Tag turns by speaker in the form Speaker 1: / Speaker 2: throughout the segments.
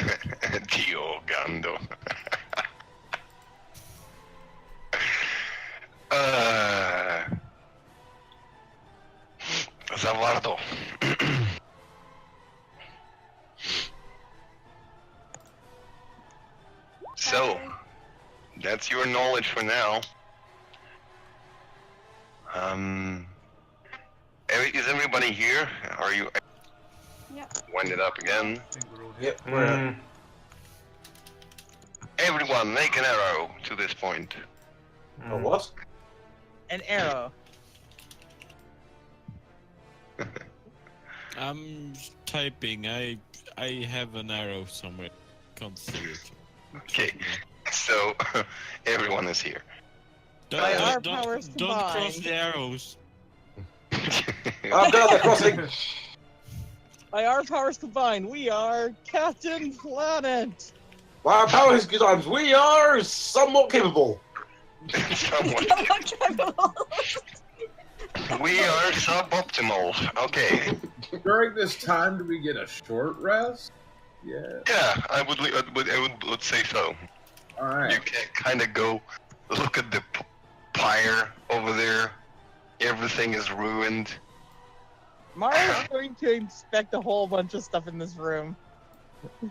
Speaker 1: Diogando. Zavardo. So, that's your knowledge for now. Is everybody here? Are you?
Speaker 2: Yeah.
Speaker 1: Wind it up again.
Speaker 3: I think we're all here.
Speaker 4: Yep, we're
Speaker 1: Everyone, make an arrow to this point.
Speaker 4: a what?
Speaker 5: An arrow.
Speaker 6: I'm typing. I have an arrow somewhere. Can't see it.
Speaker 1: Okay, so everyone is here.
Speaker 5: By our
Speaker 6: Don't
Speaker 5: powers
Speaker 6: cross
Speaker 5: combined.
Speaker 6: the arrows.
Speaker 4: I've got the crossing!
Speaker 5: By our powers combined, we are Captain Planet.
Speaker 4: By our powers times, we are somewhat capable.
Speaker 1: Somewhat. We are suboptimal. Okay.
Speaker 7: During this time, do we get a short rest? Yeah.
Speaker 1: Yeah, I would say so.
Speaker 7: All right.
Speaker 1: You can kind of go look at the pyre over there. Everything is ruined.
Speaker 5: Mario's going to inspect a whole bunch of stuff in this room.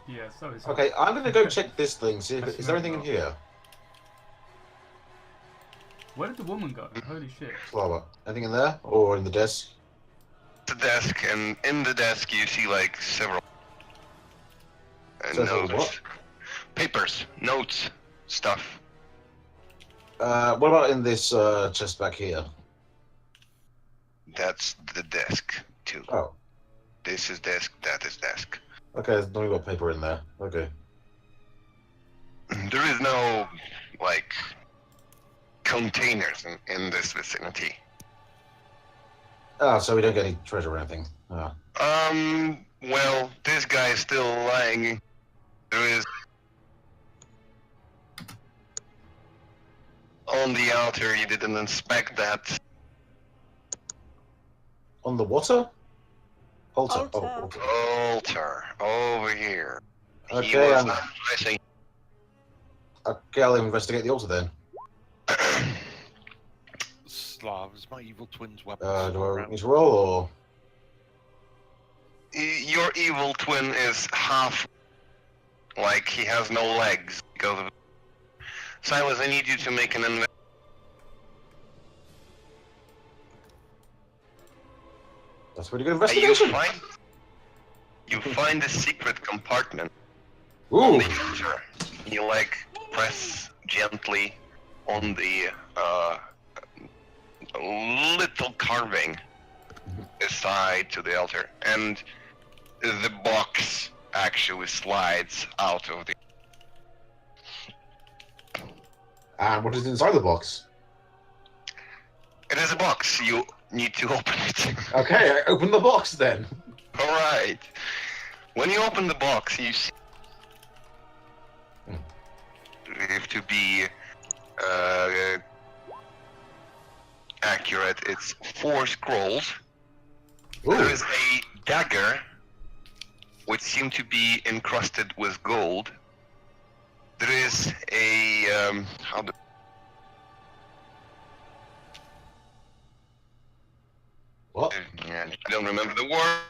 Speaker 3: Yeah, so is
Speaker 4: Okay, I'm gonna go check this thing, see if is there anything in here?
Speaker 3: Where did the woman go? Holy shit.
Speaker 4: Flower. Anything in there? Or in the desk?
Speaker 1: The desk, and in the desk you see like several
Speaker 4: Several
Speaker 1: notes,
Speaker 4: what?
Speaker 1: papers, notes, stuff.
Speaker 4: What about in this chest back here?
Speaker 1: That's the desk too.
Speaker 4: Oh,
Speaker 1: This is desk. That is desk.
Speaker 4: okay, there's only got paper in there. Okay.
Speaker 1: There is no like containers in this vicinity.
Speaker 4: Ah, so we don't get any treasure or anything. Ah.
Speaker 1: Well, this guy is still lying. There is on the altar. You didn't inspect that.
Speaker 4: On the water? Altar. Oh,
Speaker 2: Altar.
Speaker 4: altar.
Speaker 1: Altar over here. He
Speaker 4: Okay,
Speaker 1: was not dressing.
Speaker 4: okay, I'll investigate the altar then.
Speaker 8: Slavs, my evil twin's weapons.
Speaker 4: Do I need to roll or?
Speaker 1: Your evil twin is half like he has no legs because of. Silas, I need you to make an invest.
Speaker 4: That's pretty good
Speaker 1: You
Speaker 4: investigation.
Speaker 1: find a secret compartment
Speaker 4: Ooh.
Speaker 1: on the altar. You like press gently on the little carving aside to the altar, and the box actually slides out of the.
Speaker 4: And what is inside the box?
Speaker 1: It is a box. You need to open it.
Speaker 4: Okay, I open the box then.
Speaker 1: All right. When you open the box, you see. If to be accurate, it's 4 scrolls.
Speaker 4: Ooh.
Speaker 1: There is a dagger, which seem to be encrusted with gold. There is a
Speaker 4: What?
Speaker 1: I don't remember the word.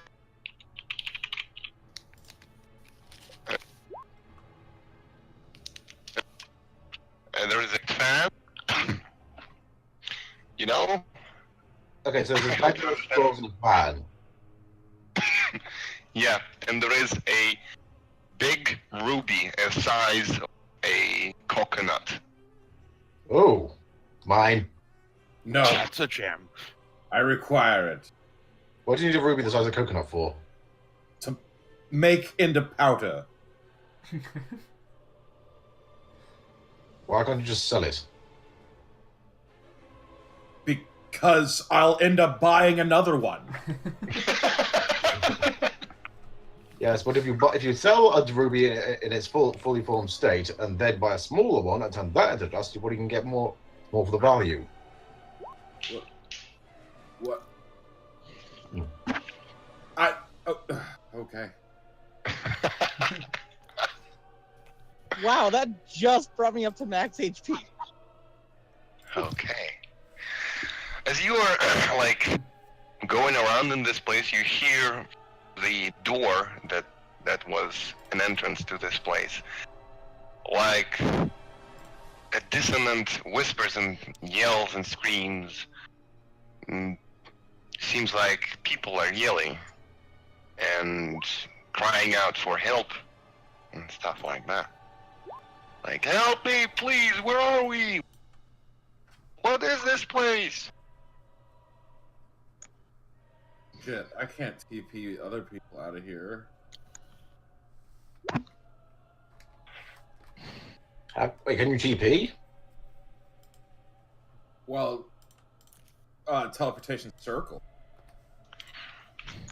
Speaker 1: There is a fan. You know?
Speaker 4: Okay, so there's a bag of scrolls in a van.
Speaker 1: Yeah, and there is a big ruby the size of a coconut.
Speaker 4: Oh, mine.
Speaker 7: No,
Speaker 8: That's a gem.
Speaker 7: I require it.
Speaker 4: What do you need a ruby the size of a coconut for?
Speaker 7: To make into powder.
Speaker 4: Why can't you just sell it?
Speaker 7: Because I'll end up buying another one.
Speaker 4: Yes, but if you sell a ruby in its fully formed state and then buy a smaller one and turn that into dust, you probably can get more for the value.
Speaker 7: What? Okay.
Speaker 5: Wow, that just brought me up to max HP.
Speaker 1: Okay. As you are like going around in this place, you hear the door that was an entrance to this place, like a dissonant whispers and yells and screams. Seems like people are yelling and crying out for help and stuff like that. Like, help me, please, where are we? What is this place?
Speaker 7: Shit, I can't TP other people out of here.
Speaker 4: Wait, can you TP?
Speaker 7: Well, teleportation circle.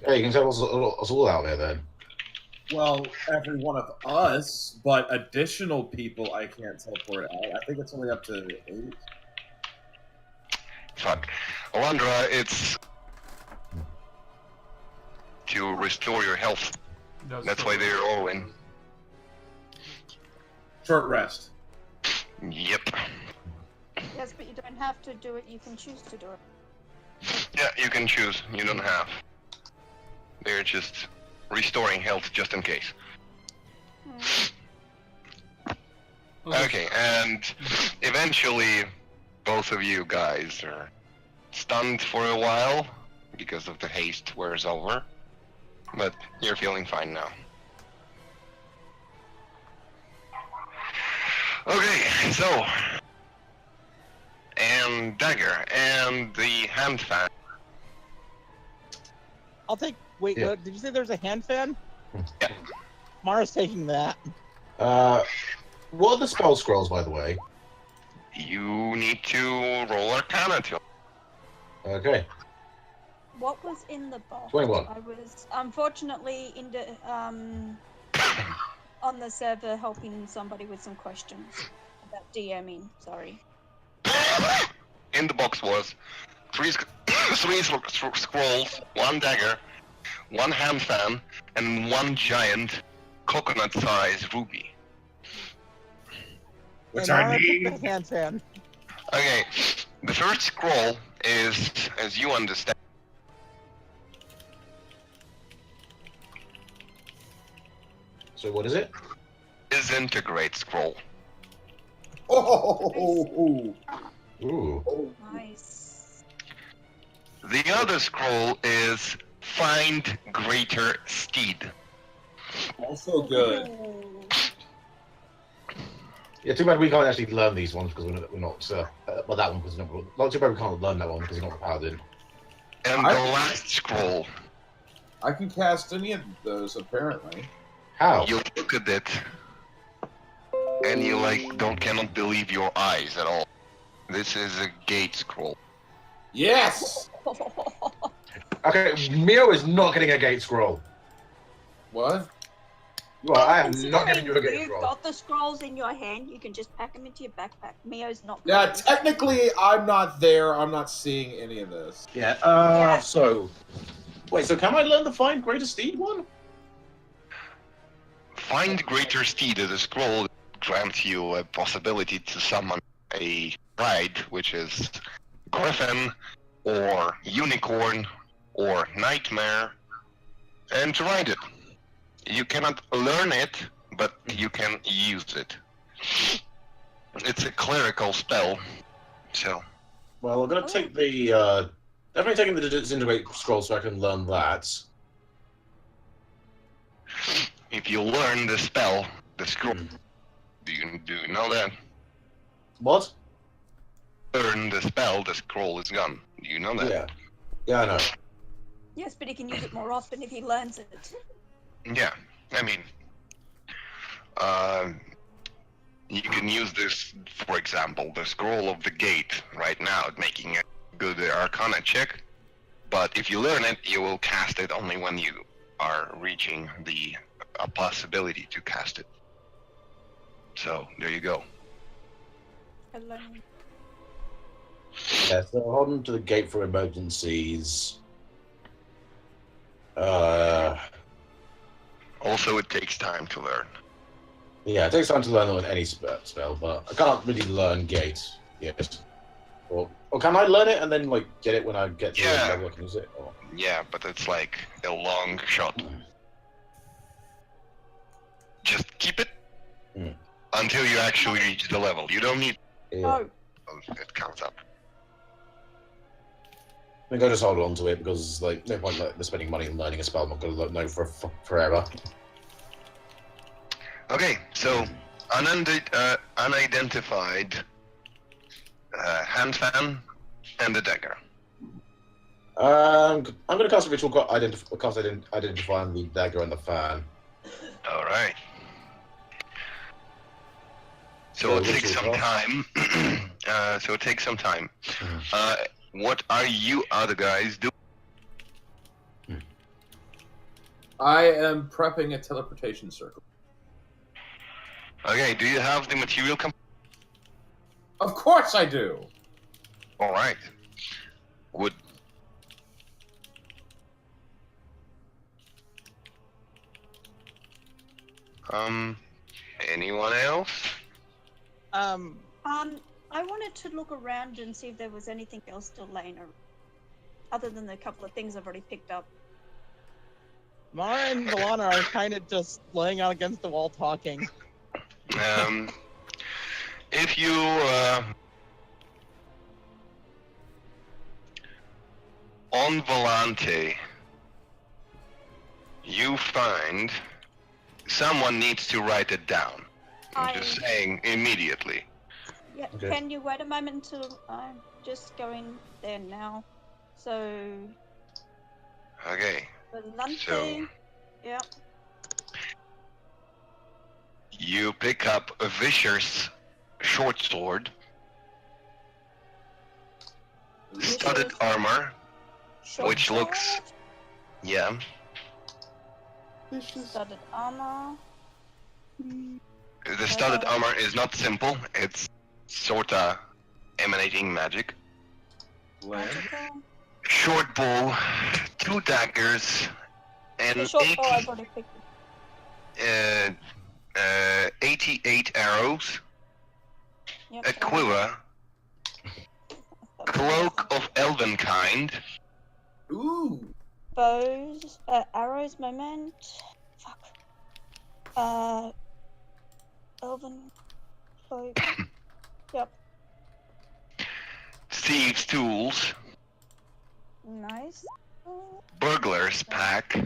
Speaker 4: Yeah, you can tell us all out there then.
Speaker 7: Well, every one of us, but additional people I can't teleport out. I think it's only up to 8.
Speaker 1: Fuck. Alondra, it's to restore your health. That's why they're all in.
Speaker 7: Short rest.
Speaker 1: Yep.
Speaker 2: Yes, but you don't have to do it. You can choose to do it.
Speaker 1: Yeah, you can choose. You don't have. They're just restoring health just in case. Okay, and eventually both of you guys are stunned for a while because of the haste wears over, but you're feeling fine now. Okay, so, and dagger and the hand fan.
Speaker 5: I'll take. Wait,
Speaker 4: Yeah.
Speaker 5: did you say there's a hand fan?
Speaker 1: Yeah.
Speaker 5: Mara's taking that.
Speaker 4: What are the spell scrolls, by the way?
Speaker 1: You need to roll Arcana to.
Speaker 4: Okay.
Speaker 2: What was in the box?
Speaker 4: 21.
Speaker 2: I was unfortunately in the on the server helping somebody with some questions about DMing. Sorry.
Speaker 1: In the box was three scrolls, one dagger, one hand fan, and one giant coconut-sized ruby.
Speaker 7: Which
Speaker 5: And
Speaker 7: I
Speaker 5: Mara took
Speaker 7: need.
Speaker 5: the hand fan.
Speaker 1: Okay, the first scroll is, as you understand,
Speaker 4: So what is it?
Speaker 1: disintegrate scroll.
Speaker 7: Oh,
Speaker 4: Ooh.
Speaker 2: Nice.
Speaker 1: The other scroll is find greater steed.
Speaker 7: also good.
Speaker 2: Ooh.
Speaker 4: Yeah, too bad we can't actually learn these ones because we're not. Well, that one because not too bad we can't learn that one because we're not the paladin.
Speaker 1: And the last scroll,
Speaker 7: I can cast any of those apparently.
Speaker 4: How?
Speaker 1: you look at it, and you cannot believe your eyes at all. This is a gate scroll.
Speaker 7: Yes.
Speaker 4: Okay, Mio is not getting a gate scroll.
Speaker 7: What?
Speaker 4: Well, I am
Speaker 2: Considering
Speaker 4: not giving you a gate
Speaker 2: You've
Speaker 4: scroll.
Speaker 2: got the scrolls in your hand. You can just pack them into your backpack. Mio's not.
Speaker 7: Yeah, technically, I'm not there. I'm not seeing any of this.
Speaker 4: Yeah.
Speaker 2: Yeah.
Speaker 4: So, wait. So, can I learn the find greater steed one?
Speaker 1: Find greater steed as a scroll grants you a possibility to summon a ride, which is griffin, or unicorn, or nightmare, and to ride it. You cannot learn it, but you can use it. It's a clerical spell, so
Speaker 4: Well, I'm gonna take the definitely taking the disintegrate scroll so I can learn that.
Speaker 1: if you learn the spell, the scroll, do you know that?
Speaker 4: What?
Speaker 1: Learn the spell, the scroll is gone. Do you know that?
Speaker 4: Yeah. Yeah, I know.
Speaker 2: Yes, but he can use it more often if he learns it.
Speaker 1: Yeah, I mean, you can use this, for example, the scroll of the gate right now, making a good Arcana check. But if you learn it, you will cast it only when you are reaching a possibility to cast it. So there you go.
Speaker 2: Alone.
Speaker 4: Yeah. So hold on to the gate for emergencies.
Speaker 1: Also, it takes time to learn.
Speaker 4: Yeah, it takes time to learn any spell, but I can't really learn Gate yet. Or can I learn it and then like get it when I get to the level I can use it? Or...
Speaker 1: Yeah, but it's like a long shot. Just keep it until you actually reach the level. You don't need.
Speaker 4: Yeah.
Speaker 2: Oh,
Speaker 1: It comes up.
Speaker 4: I think I just hold on to it because like no point like spending money on learning a spell I'm not going to know for forever.
Speaker 1: Okay, so unidentified hand fan and a dagger.
Speaker 4: I'm going to cast a ritual identifying the dagger and the fan.
Speaker 1: All right. So it takes some time. What are you other guys doing?
Speaker 7: I am prepping a teleportation circle.
Speaker 1: Okay, do you have the material
Speaker 7: Of course I do!
Speaker 1: All right. Good. Anyone else?
Speaker 2: I wanted to look around and see if there was anything else still laying around, other than the couple of things I've already picked up.
Speaker 5: Mara and Valana are kind of just laying out against the wall talking.
Speaker 1: If you on Volante, you find someone needs to write it down. I'm just saying immediately.
Speaker 2: Yeah,
Speaker 4: Okay.
Speaker 2: Can you wait a moment till I'm just going there now? So,
Speaker 1: Okay.
Speaker 2: Volante,
Speaker 1: So
Speaker 2: yeah.
Speaker 1: you pick up a vicious short sword, studded armor, which looks, yeah.
Speaker 2: Studded armor.
Speaker 1: The studded armor is not simple. It's sorta emanating magic.
Speaker 2: Magical.
Speaker 1: Short bow, 2 daggers, and
Speaker 2: The short bow I've already picked.
Speaker 1: 88 arrows,
Speaker 2: Yep,
Speaker 1: a quiver, cloak of elven kind.
Speaker 7: Ooh!
Speaker 2: Bows, arrows, moment. Fuck. Elven cloak. Yep.
Speaker 1: Thieves' tools,
Speaker 2: Nice.
Speaker 1: burglar's pack,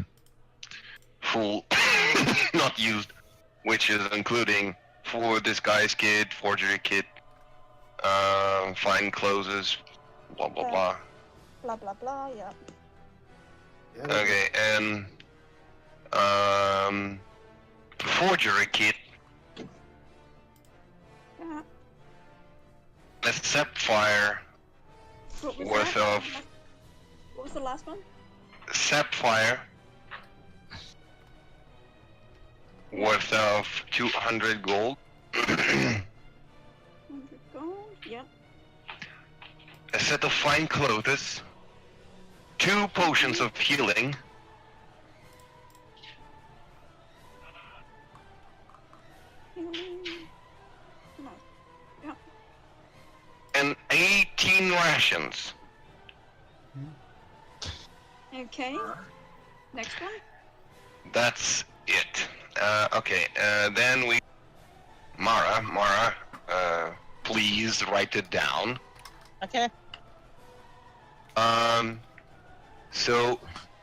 Speaker 1: full, not used, which is including full disguise kit, forgery kit, fine clothes, blah blah blah.
Speaker 2: Blah blah blah. Yep.
Speaker 1: Okay, and forgery kit,
Speaker 2: Yeah.
Speaker 1: a sapphire
Speaker 2: What was
Speaker 1: worth
Speaker 2: that?
Speaker 1: of
Speaker 2: What was the last one?
Speaker 1: sapphire worth of 200 gold.
Speaker 2: 100 gold. Yep.
Speaker 1: A set of fine clothes, 2 potions of healing,
Speaker 2: No. Yep.
Speaker 1: and 18 rations.
Speaker 2: Okay. Next one.
Speaker 1: That's it. Okay, then we... Mara, please write it down.
Speaker 5: Okay.
Speaker 1: So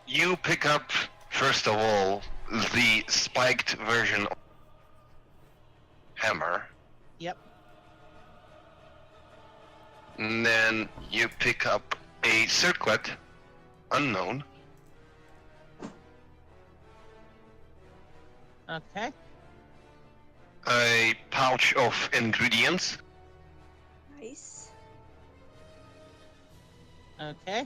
Speaker 1: you pick up, first of all, the spiked version of hammer.
Speaker 5: Yep.
Speaker 1: And then you pick up a circlet, unknown.
Speaker 5: Okay.
Speaker 1: A pouch of ingredients.
Speaker 2: Nice.
Speaker 5: Okay.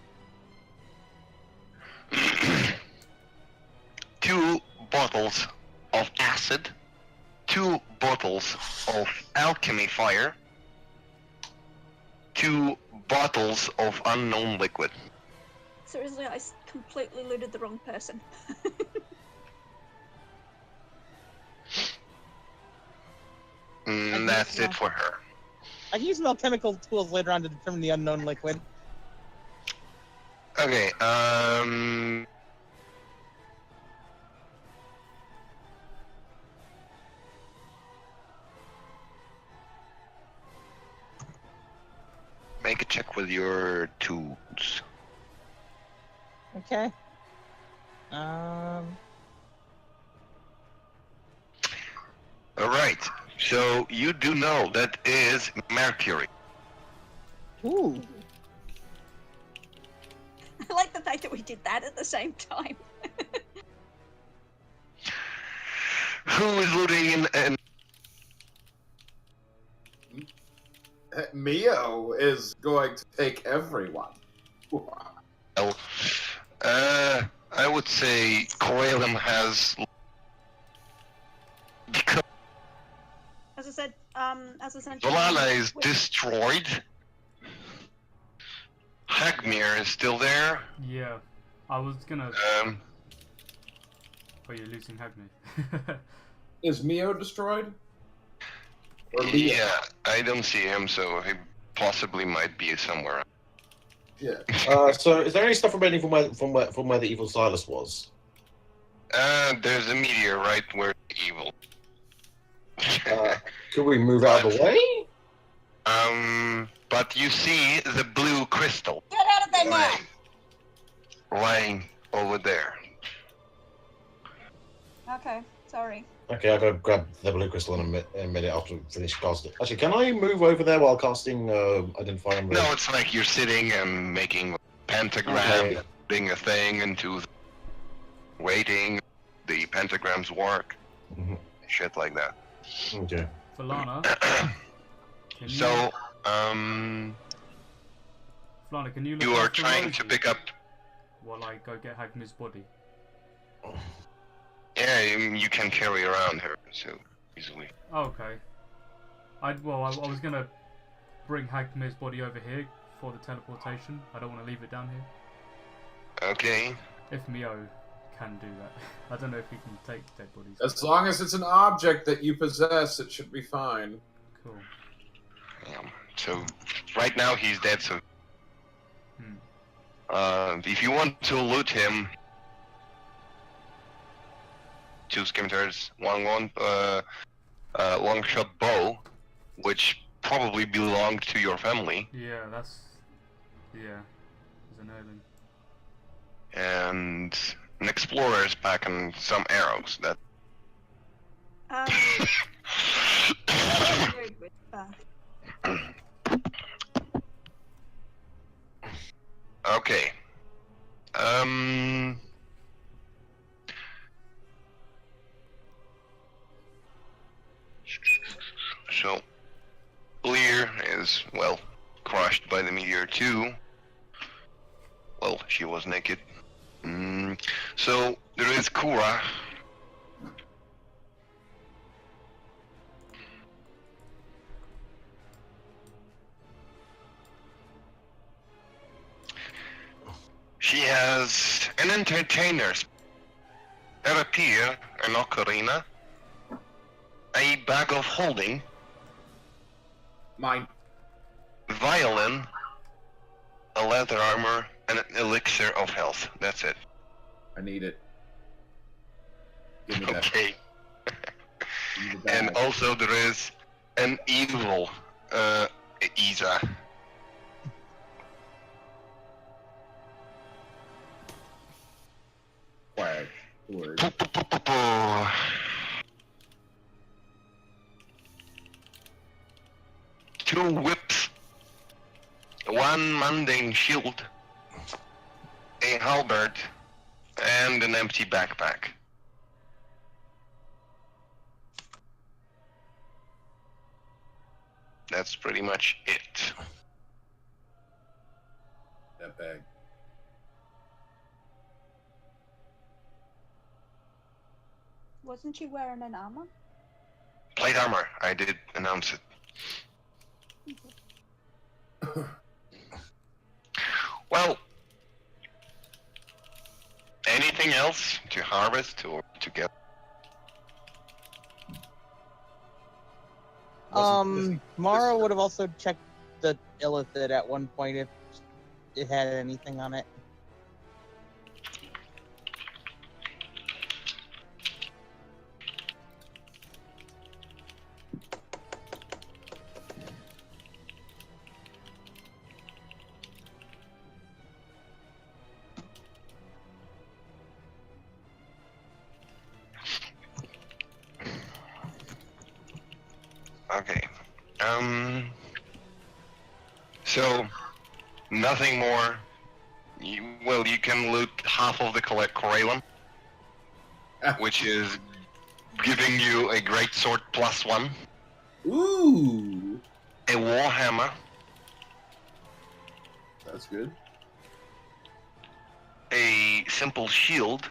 Speaker 1: 2 bottles of acid. 2 bottles of alchemy fire. 2 bottles of unknown liquid.
Speaker 2: Seriously, I completely looted the wrong person.
Speaker 1: And that's it for her.
Speaker 5: I can use some alchemical tools later on to determine the unknown liquid.
Speaker 1: Okay, make a check with your tools.
Speaker 5: Okay.
Speaker 1: Alright, so you do know that is mercury.
Speaker 5: Ooh.
Speaker 2: I like the fact that we did that at the same time.
Speaker 1: Who is looting and
Speaker 7: Mio is going to take everyone.
Speaker 1: I would say Coelum has because
Speaker 2: As I said,
Speaker 1: Valhalla is destroyed. Hagmir is still there.
Speaker 3: Yeah, I was gonna.
Speaker 1: Um,
Speaker 3: Oh, you're losing Hagme.
Speaker 7: Is Mio destroyed? Or Leo?
Speaker 1: yeah, I don't see him, so he possibly might be somewhere.
Speaker 7: Yeah.
Speaker 4: So, is there any stuff remaining from where the evil Silas was?
Speaker 1: There's a meteor right where evil.
Speaker 4: Could we move out of the way?
Speaker 1: But you see the blue crystal
Speaker 2: Get out of there now!
Speaker 1: lying over there.
Speaker 2: Okay, sorry.
Speaker 4: Okay, I'll go grab the blue crystal in a minute after we finish casting. Actually, can I move over there while casting Identify and
Speaker 1: No, it's like you're sitting and making a pentagram,
Speaker 4: Okay.
Speaker 1: putting a thing into waiting, the pentagrams work, shit like that.
Speaker 4: Okay.
Speaker 3: Falana, can you?
Speaker 1: So,
Speaker 3: Falana, can you look
Speaker 1: you are
Speaker 3: after
Speaker 1: trying
Speaker 3: Rosie
Speaker 1: to pick up.
Speaker 3: while I go get Hagme's body?
Speaker 1: Yeah, you can carry around her so easily.
Speaker 3: Okay. I was gonna bring Hagme's body over here for the teleportation. I don't want to leave it down here.
Speaker 1: Okay.
Speaker 3: If Mio can do that, I don't know if he can take dead bodies.
Speaker 7: As long as it's an object that you possess, it should be fine.
Speaker 3: Cool.
Speaker 1: So right now he's dead. So
Speaker 3: Hmm.
Speaker 1: if you want to loot him, 2 scimitars, long shot bow, which probably belonged to your family,
Speaker 3: Yeah, that's there's an heirloom.
Speaker 1: and an explorer's pack and some arrows. That.
Speaker 2: Very good.
Speaker 1: Okay. So, Lear is, well, crushed by the meteor too. Well, she was naked. So, there is Kura. She has an entertainer, a rapier, an ocarina, a bag of holding,
Speaker 7: Mine.
Speaker 1: violin, a leather armor, and an elixir of health. That's it.
Speaker 7: I need it. Give me that.
Speaker 1: Okay.
Speaker 7: Give me the
Speaker 1: And
Speaker 7: bag.
Speaker 1: also there is an evil Isa.
Speaker 7: Flag. Word.
Speaker 1: Two whips, one mundane shield, a halberd, and an empty backpack. That's pretty much it.
Speaker 7: That bag.
Speaker 2: Wasn't she wearing an armor?
Speaker 1: Plate armor, I did announce it. Well, anything else to harvest or to get?
Speaker 5: Mara would have also checked the illithid at one point if it had anything on it.
Speaker 1: Okay. So, nothing more. You can loot half of the Corellum, which is giving you a great sword +1,
Speaker 7: Ooh,
Speaker 1: a warhammer,
Speaker 7: that's good.
Speaker 1: a simple shield,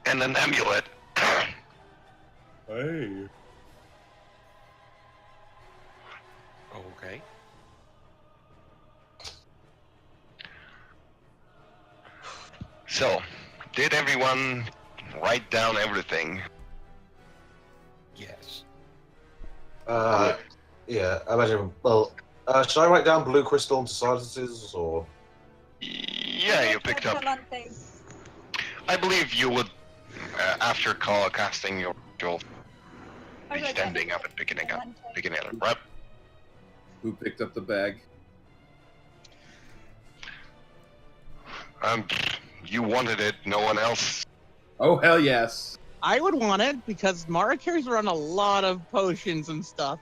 Speaker 1: and an amulet.
Speaker 7: Hey.
Speaker 8: Okay.
Speaker 1: So, did everyone write down everything?
Speaker 8: Yes.
Speaker 4: Yeah, I imagine. Well, should I write down blue crystal into silences, or?
Speaker 1: Yeah, you picked up. I believe you would, after casting your ritual, be standing up and picking it up. Right?
Speaker 7: Who picked up the bag?
Speaker 1: You wanted it, no one else.
Speaker 7: Oh, hell yes.
Speaker 5: I would want it because Mara carries around a lot of potions and stuff.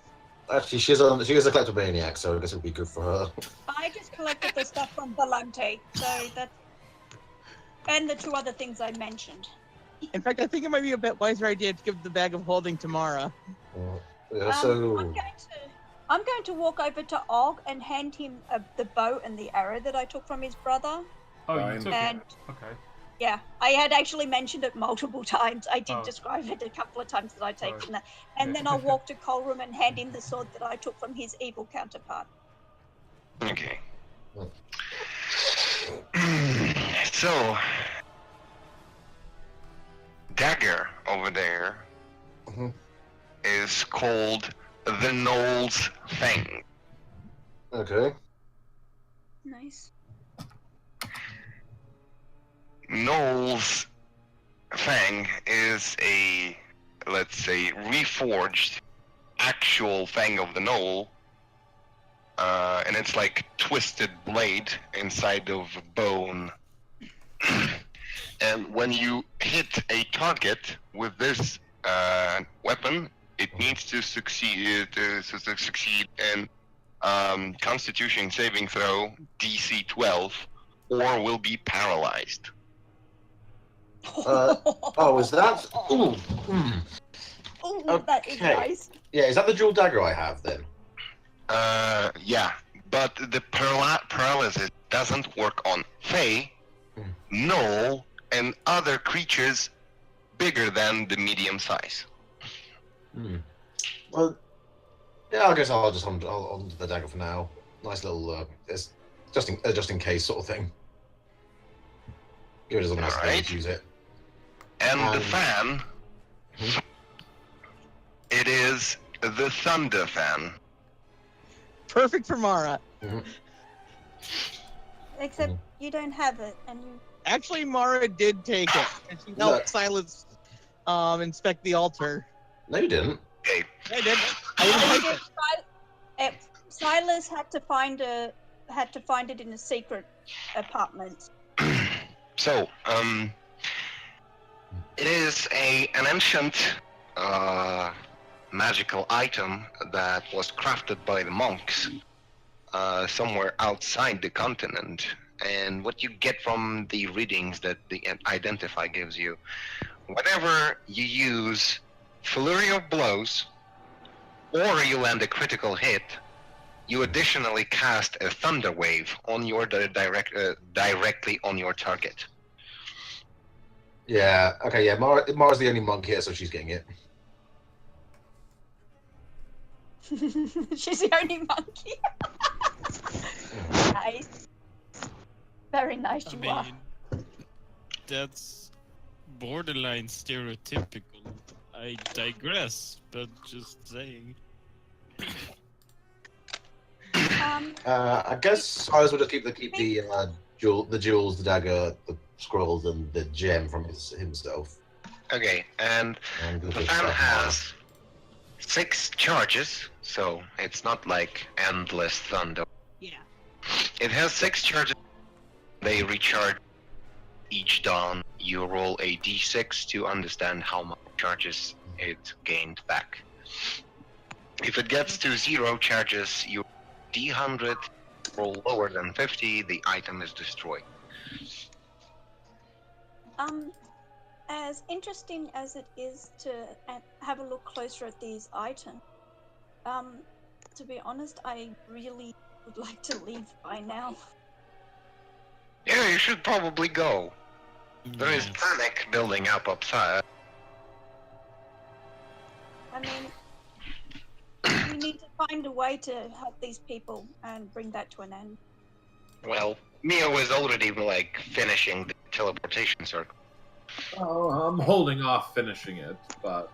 Speaker 4: Actually, she is a kleptomaniac, so I guess it would be good for her.
Speaker 2: I just collected the stuff from Volante, so that's... And the 2 other things I mentioned.
Speaker 5: In fact, I think it might be a bit wiser idea to give the bag of holding to Mara.
Speaker 4: Yeah, so
Speaker 2: I'm going to walk over to Og and hand him the bow and the arrow that I took from his brother.
Speaker 3: Oh, you
Speaker 7: Fine.
Speaker 3: took
Speaker 2: And
Speaker 3: it. Okay.
Speaker 2: yeah, I had actually mentioned it multiple times. I did
Speaker 3: Oh.
Speaker 2: describe it a couple of times that I'd
Speaker 3: Sorry.
Speaker 2: taken that. And
Speaker 3: Yeah.
Speaker 2: then I'll walk to Colrum and hand him the sword that I took from his evil counterpart.
Speaker 1: Okay. So, dagger over there
Speaker 4: Mhm.
Speaker 1: is called the Knoll's Fang.
Speaker 4: okay.
Speaker 2: Nice.
Speaker 1: Knoll's Fang is a, let's say, reforged actual Fang of the Knoll, and it's like twisted blade inside of bone. And when you hit a target with this weapon, it needs to succeed in Constitution saving throw DC 12, or will be paralyzed.
Speaker 4: Oh, is that? Ooh. Hmm.
Speaker 2: Ooh, that is
Speaker 4: Okay.
Speaker 2: nice.
Speaker 4: Yeah, is that the dual dagger I have then?
Speaker 1: Yeah, but the paralysis doesn't work on Fae, Knoll, and other creatures bigger than the medium size.
Speaker 4: Well, yeah, I guess I'll just on the dagger for now. Nice little, it's just in case sort of thing. Give it as a nice thing
Speaker 1: Alright.
Speaker 4: to use it.
Speaker 1: And the fan, it is the Thunder Fan.
Speaker 5: Perfect for Mara.
Speaker 2: Except you don't have it, and you...
Speaker 5: Actually, Mara did take it, and she helped Silas inspect the altar.
Speaker 4: No, you didn't.
Speaker 1: Okay.
Speaker 5: I did. I didn't take it.
Speaker 2: Silas had to find it in a secret apartment.
Speaker 1: So, it is an ancient magical item that was crafted by the monks somewhere outside the continent. And what you get from the readings that the Identify gives you, whenever you use Flurry of Blows, or you land a critical hit, you additionally cast a Thunder Wave on your directly on your target.
Speaker 4: Yeah. Okay. Yeah. Mara's the only monk here, so she's getting it.
Speaker 2: She's the only monkey. Nice. Very nice
Speaker 6: I
Speaker 2: you are.
Speaker 6: mean, that's borderline stereotypical. I digress, but just saying.
Speaker 4: I guess I will just keep the jewels, the dagger, the scrolls, and the gem from himself.
Speaker 1: Okay, and
Speaker 4: And
Speaker 1: the fan has 6 charges, so it's not like endless thunder.
Speaker 2: Yeah.
Speaker 1: It has 6 charges. They recharge each dawn. You roll a d6 to understand how much charges it gained back. If it gets to 0 charges, you d100. Roll lower than 50, the item is destroyed.
Speaker 2: As interesting as it is to have a look closer at these items, to be honest, I really would like to leave by now.
Speaker 1: Yeah, you should probably go. There is
Speaker 6: Yes.
Speaker 1: panic building up upside.
Speaker 2: I mean, we need to find a way to help these people and bring that to an end.
Speaker 1: Well, Mio is already like finishing the teleportation circle.
Speaker 7: Oh, I'm holding off finishing it, but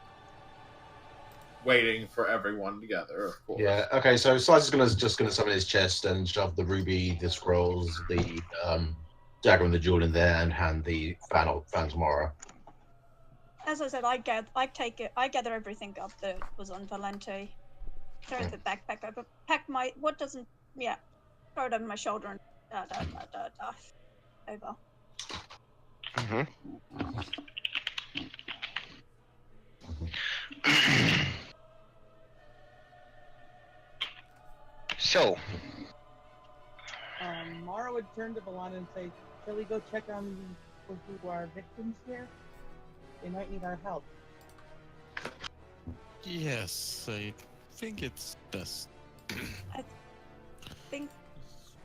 Speaker 7: waiting for everyone together, of course.
Speaker 4: Yeah. Okay. So Slice is just gonna summon his chest and shove the ruby, the scrolls, the dagger, and the jewel in there, and hand the fan tomorrow.
Speaker 2: As I said, I gather everything up that was on Valente. Throw the backpack over, pack my throw it over my shoulder and over.
Speaker 1: So,
Speaker 5: Mara would turn to Valana and say, shall we go check on the people who are victims here? They might need our help.
Speaker 6: Yes, I think it's best.
Speaker 2: I think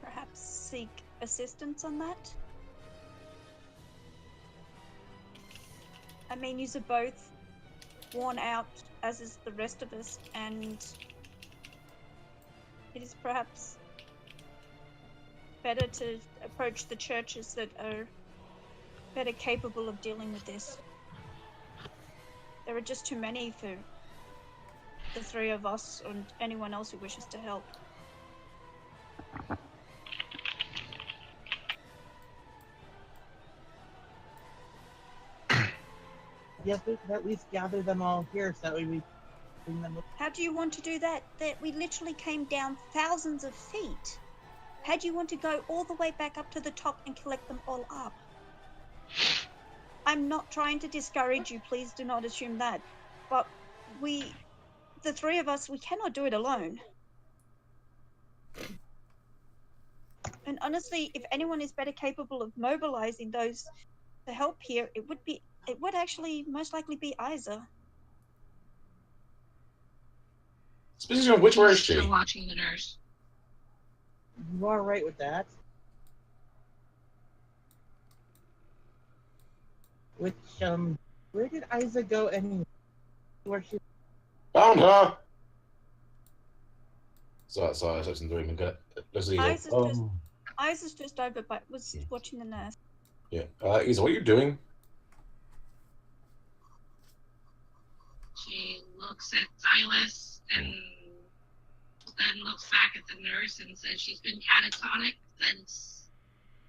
Speaker 2: perhaps seek assistance on that. I mean, you are both worn out, as is the rest of us, and it is perhaps better to approach the churches that are better capable of dealing with this. There are just too many for the 3 of us and anyone else who wishes to help.
Speaker 5: Yes, we could at least gather them all here so that way we bring them.
Speaker 2: How do you want to do that? That we literally came down thousands of feet. How do you want to go all the way back up to the top and collect them all up? I'm not trying to discourage you, please do not assume that. But the 3 of us, we cannot do it alone. And honestly, if anyone is better capable of mobilizing those to help here, it would actually most likely be Isa.
Speaker 4: Speaking of which, where is
Speaker 9: Still
Speaker 4: she?
Speaker 9: watching the nurse.
Speaker 5: You are right with that. Which, where did Isa go anyway? Where she...
Speaker 4: Found her. So I wasn't doing good.
Speaker 2: Isa's just over, but was watching the nurse.
Speaker 4: Yeah. Isa, what are you doing?
Speaker 9: She looks at Silas and then looks back at the nurse and says she's been catatonic since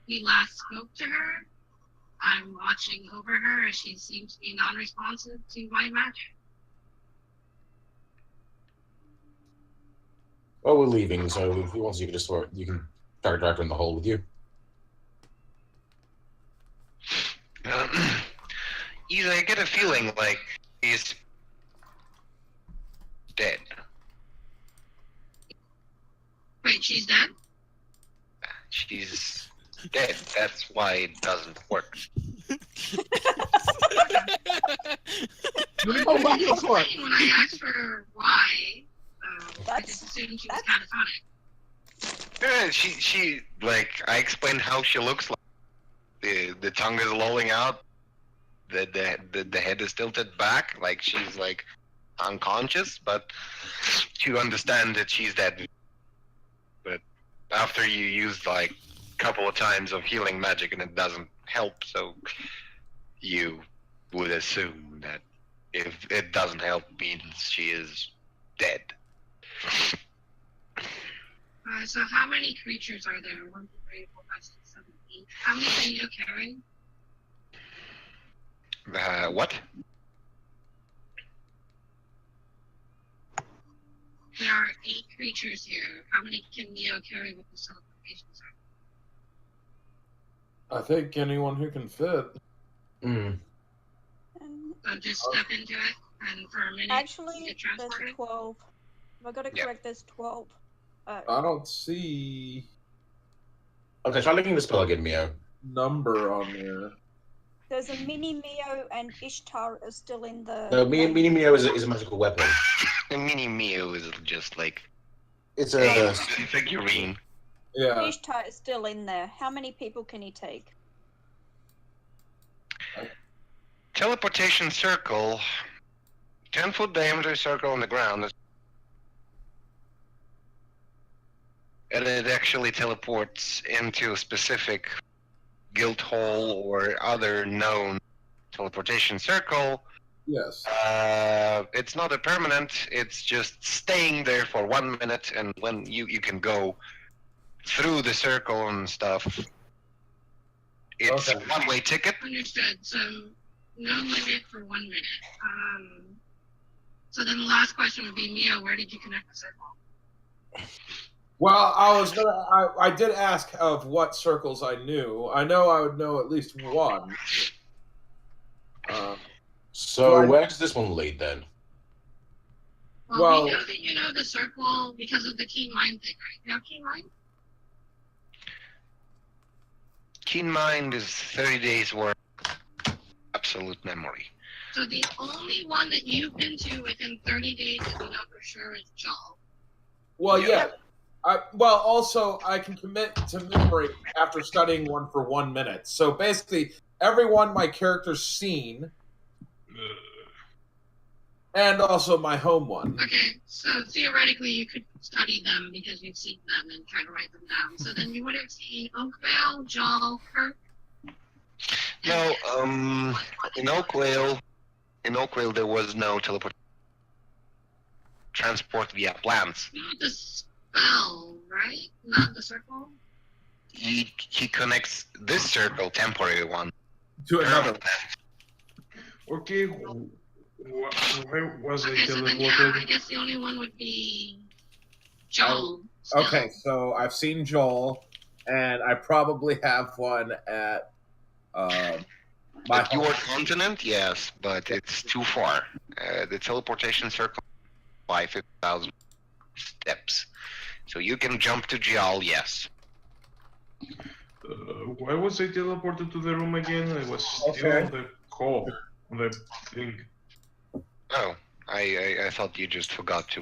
Speaker 9: we last spoke to her. I'm watching over her as she seems to be non-responsive to my magic.
Speaker 4: Well, we're leaving, so if you want, you can just you can drag her in the hole with you.
Speaker 1: Isa, I get a feeling like he's dead.
Speaker 9: Wait, she's dead?
Speaker 1: She's dead. That's why it doesn't work.
Speaker 5: Oh, wow, go for it.
Speaker 9: When I asked her why, I just assumed she was catatonic.
Speaker 1: Yeah, she like I explained how she looks like. The tongue is lolling out. The head is tilted back, like she's like unconscious, but you understand that she's dead. But after you use like a couple of times of healing magic and it doesn't help, so you would assume that if it doesn't help, means she is dead.
Speaker 9: So how many creatures are there? 1, 2, 3, 4, 5, 6, 7, 8. How many can you carry?
Speaker 1: What?
Speaker 9: There are 8 creatures here. How many can Neo carry with the teleportation circle?
Speaker 7: I think anyone who can fit.
Speaker 2: Um,
Speaker 9: So just step into it, and for a minute,
Speaker 2: actually,
Speaker 9: get
Speaker 2: there's
Speaker 9: transported.
Speaker 2: 12. If I got it
Speaker 1: Yeah.
Speaker 2: correct, there's 12.
Speaker 7: I don't see
Speaker 4: Okay, try looking the spell again, Mio.
Speaker 7: number on there.
Speaker 2: There's a mini Mio and Ishtar is still in the.
Speaker 4: No, Mini Mio is a magical weapon.
Speaker 1: A mini Mew is just like
Speaker 4: It's
Speaker 1: a
Speaker 4: a.
Speaker 1: figurine.
Speaker 7: Yeah.
Speaker 2: Ishtar is still in there. How many people can he take?
Speaker 1: Teleportation circle. 10-foot diameter circle on the ground. And it actually teleports into a specific guild hall or other known teleportation circle.
Speaker 7: Yes.
Speaker 1: It's not a permanent, it's just staying there for 1 minute, and when you can go through the circle and stuff. It's
Speaker 7: Okay.
Speaker 1: a one-way ticket.
Speaker 9: Understood. So no limit for 1 minute. So then the last question would be, Neo, where did you connect the circle?
Speaker 7: Well, I did ask of what circles I knew. I know I would know at least one.
Speaker 4: So
Speaker 7: Right.
Speaker 4: where does this one lead then?
Speaker 9: Well, we know that you know the circle because of the keen mind thing, right? You know keen mind?
Speaker 1: Keen mind is 30 days worth of absolute memory.
Speaker 9: So the only one that you've been to within 30 days that you know for sure is Jal.
Speaker 7: Well, yeah. Also, I can commit to memory after studying one for 1 minute. So basically, everyone my character's seen, and also my home one.
Speaker 9: Okay, so theoretically you could study them because you've seen them and try to write them down. So then you would have seen Oakvale, Jal, Kirk.
Speaker 1: No, in Oakvale there was no transport via plants.
Speaker 9: Not the spell, right? Not the circle?
Speaker 1: He connects this circle, temporary one,
Speaker 7: to another.
Speaker 10: Okay, where was I
Speaker 9: Okay, so then yeah,
Speaker 10: teleported?
Speaker 9: I guess the only one would be Joel.
Speaker 7: Okay, so I've seen Joel, and I probably have one at
Speaker 1: At your continent, yes, but it's too far. The teleportation circle by 50,000 steps. So you can jump to Gial, yes.
Speaker 10: Why was I teleported to the room again? I was still on the call, on the thing.
Speaker 1: Oh, I thought you just forgot to.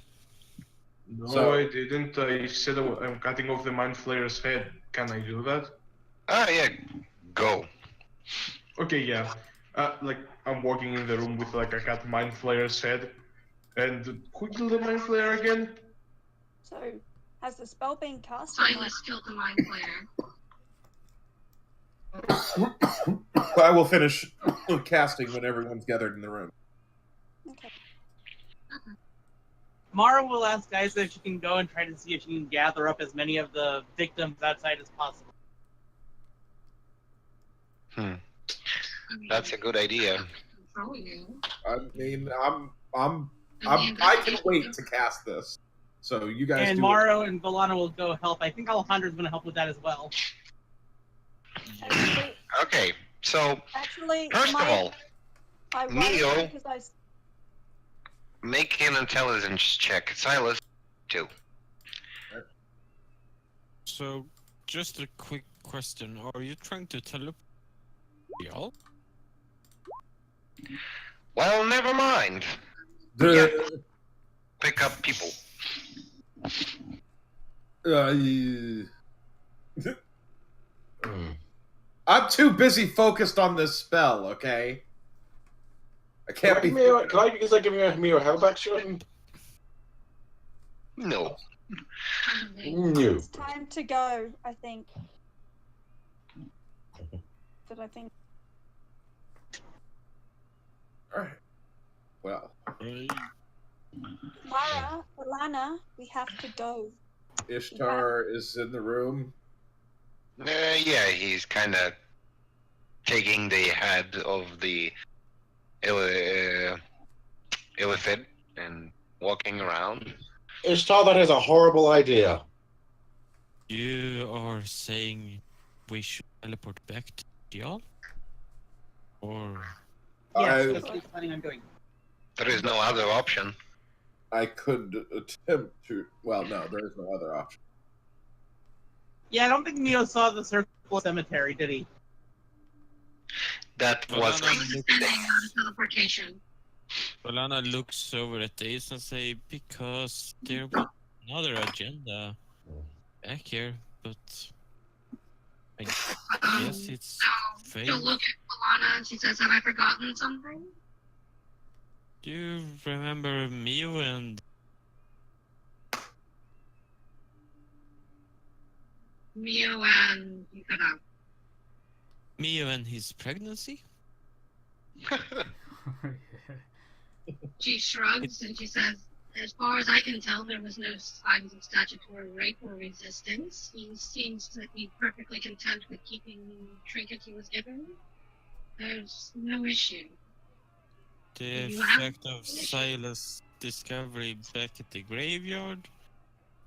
Speaker 10: No, I didn't. I said I'm cutting off the mind flayer's head. Can I do that?
Speaker 1: Yeah, go.
Speaker 10: Okay, yeah. Like, I'm walking in the room with, like, I cut mind flayer's head. And who killed the mind flayer again?
Speaker 2: So, has the spell been cast?
Speaker 9: Silas killed the mind flayer.
Speaker 7: I will finish casting when everyone's gathered in the room.
Speaker 2: Okay.
Speaker 5: Mara will ask Isa if she can go and try to see if she can gather up as many of the victims outside as possible.
Speaker 1: That's a good idea.
Speaker 7: I mean, I can wait to cast this. So you guys
Speaker 5: and
Speaker 7: do
Speaker 5: Maro and Volana will go help. I think Alejandra's going to help with that as well.
Speaker 1: Okay, so first of all, Neo, make an intelligence check. Silas, too.
Speaker 6: So, just a quick question: are you trying to teleport y'all?
Speaker 1: Well, never mind. Yeah. Pick up people.
Speaker 7: I'm too busy focused on this spell, okay? I can't be...
Speaker 4: Can I give me a hell action?
Speaker 1: No.
Speaker 4: No.
Speaker 2: It's time to go, I think. Did I think?
Speaker 6: Right.
Speaker 2: Mara, Alana, we have to go.
Speaker 7: Ishtar is in the room.
Speaker 1: Yeah, he's kind of taking the head of the illithid and walking around.
Speaker 4: Ishtar, that is a horrible idea.
Speaker 6: You are saying we should teleport back to Dial? Or
Speaker 5: Yes,
Speaker 7: I-
Speaker 5: that's what he's planning on doing.
Speaker 1: There is no other option.
Speaker 7: I could attempt to. Well, no, there is no other option.
Speaker 5: Yeah, I don't think Neo saw the circle cemetery, did he?
Speaker 1: That
Speaker 6: Well,
Speaker 1: was
Speaker 6: no, no.
Speaker 9: Standing out of teleportation.
Speaker 6: Balana looks over at Ace and say, because there was another agenda back here, but I guess it's
Speaker 9: So she'll
Speaker 6: failed.
Speaker 9: look at Alana and she says, "Have I forgotten something?"
Speaker 6: Do you remember Mio and
Speaker 9: Mio and you cut out.
Speaker 6: Mio and his pregnancy?
Speaker 9: She shrugs and she says, "As far as I can tell, there was no signs of statutory rape or resistance. He seems to be perfectly content with keeping the trinket he was given. There's no issue."
Speaker 6: The
Speaker 9: You have
Speaker 6: fact of Silas' discovery back at the graveyard?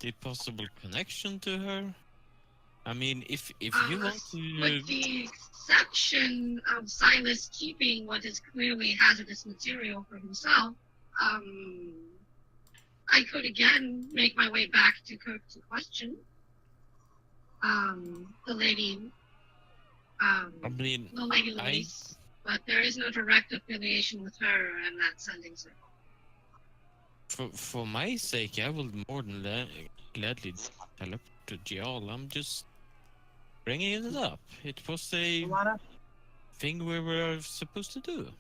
Speaker 6: The possible connection to her? I mean, if you want
Speaker 9: With
Speaker 6: to...
Speaker 9: the exception of Silas keeping what is clearly hazardous material for himself, I could again make my way back to Kirk to question the lady,
Speaker 6: I mean,
Speaker 9: the lady Louise, but there is no direct affiliation with her and that sending circle.
Speaker 6: for my sake, I will more than gladly teleport to Gial. I'm just bringing it up. It was a
Speaker 5: Alana,
Speaker 6: thing we were supposed to do.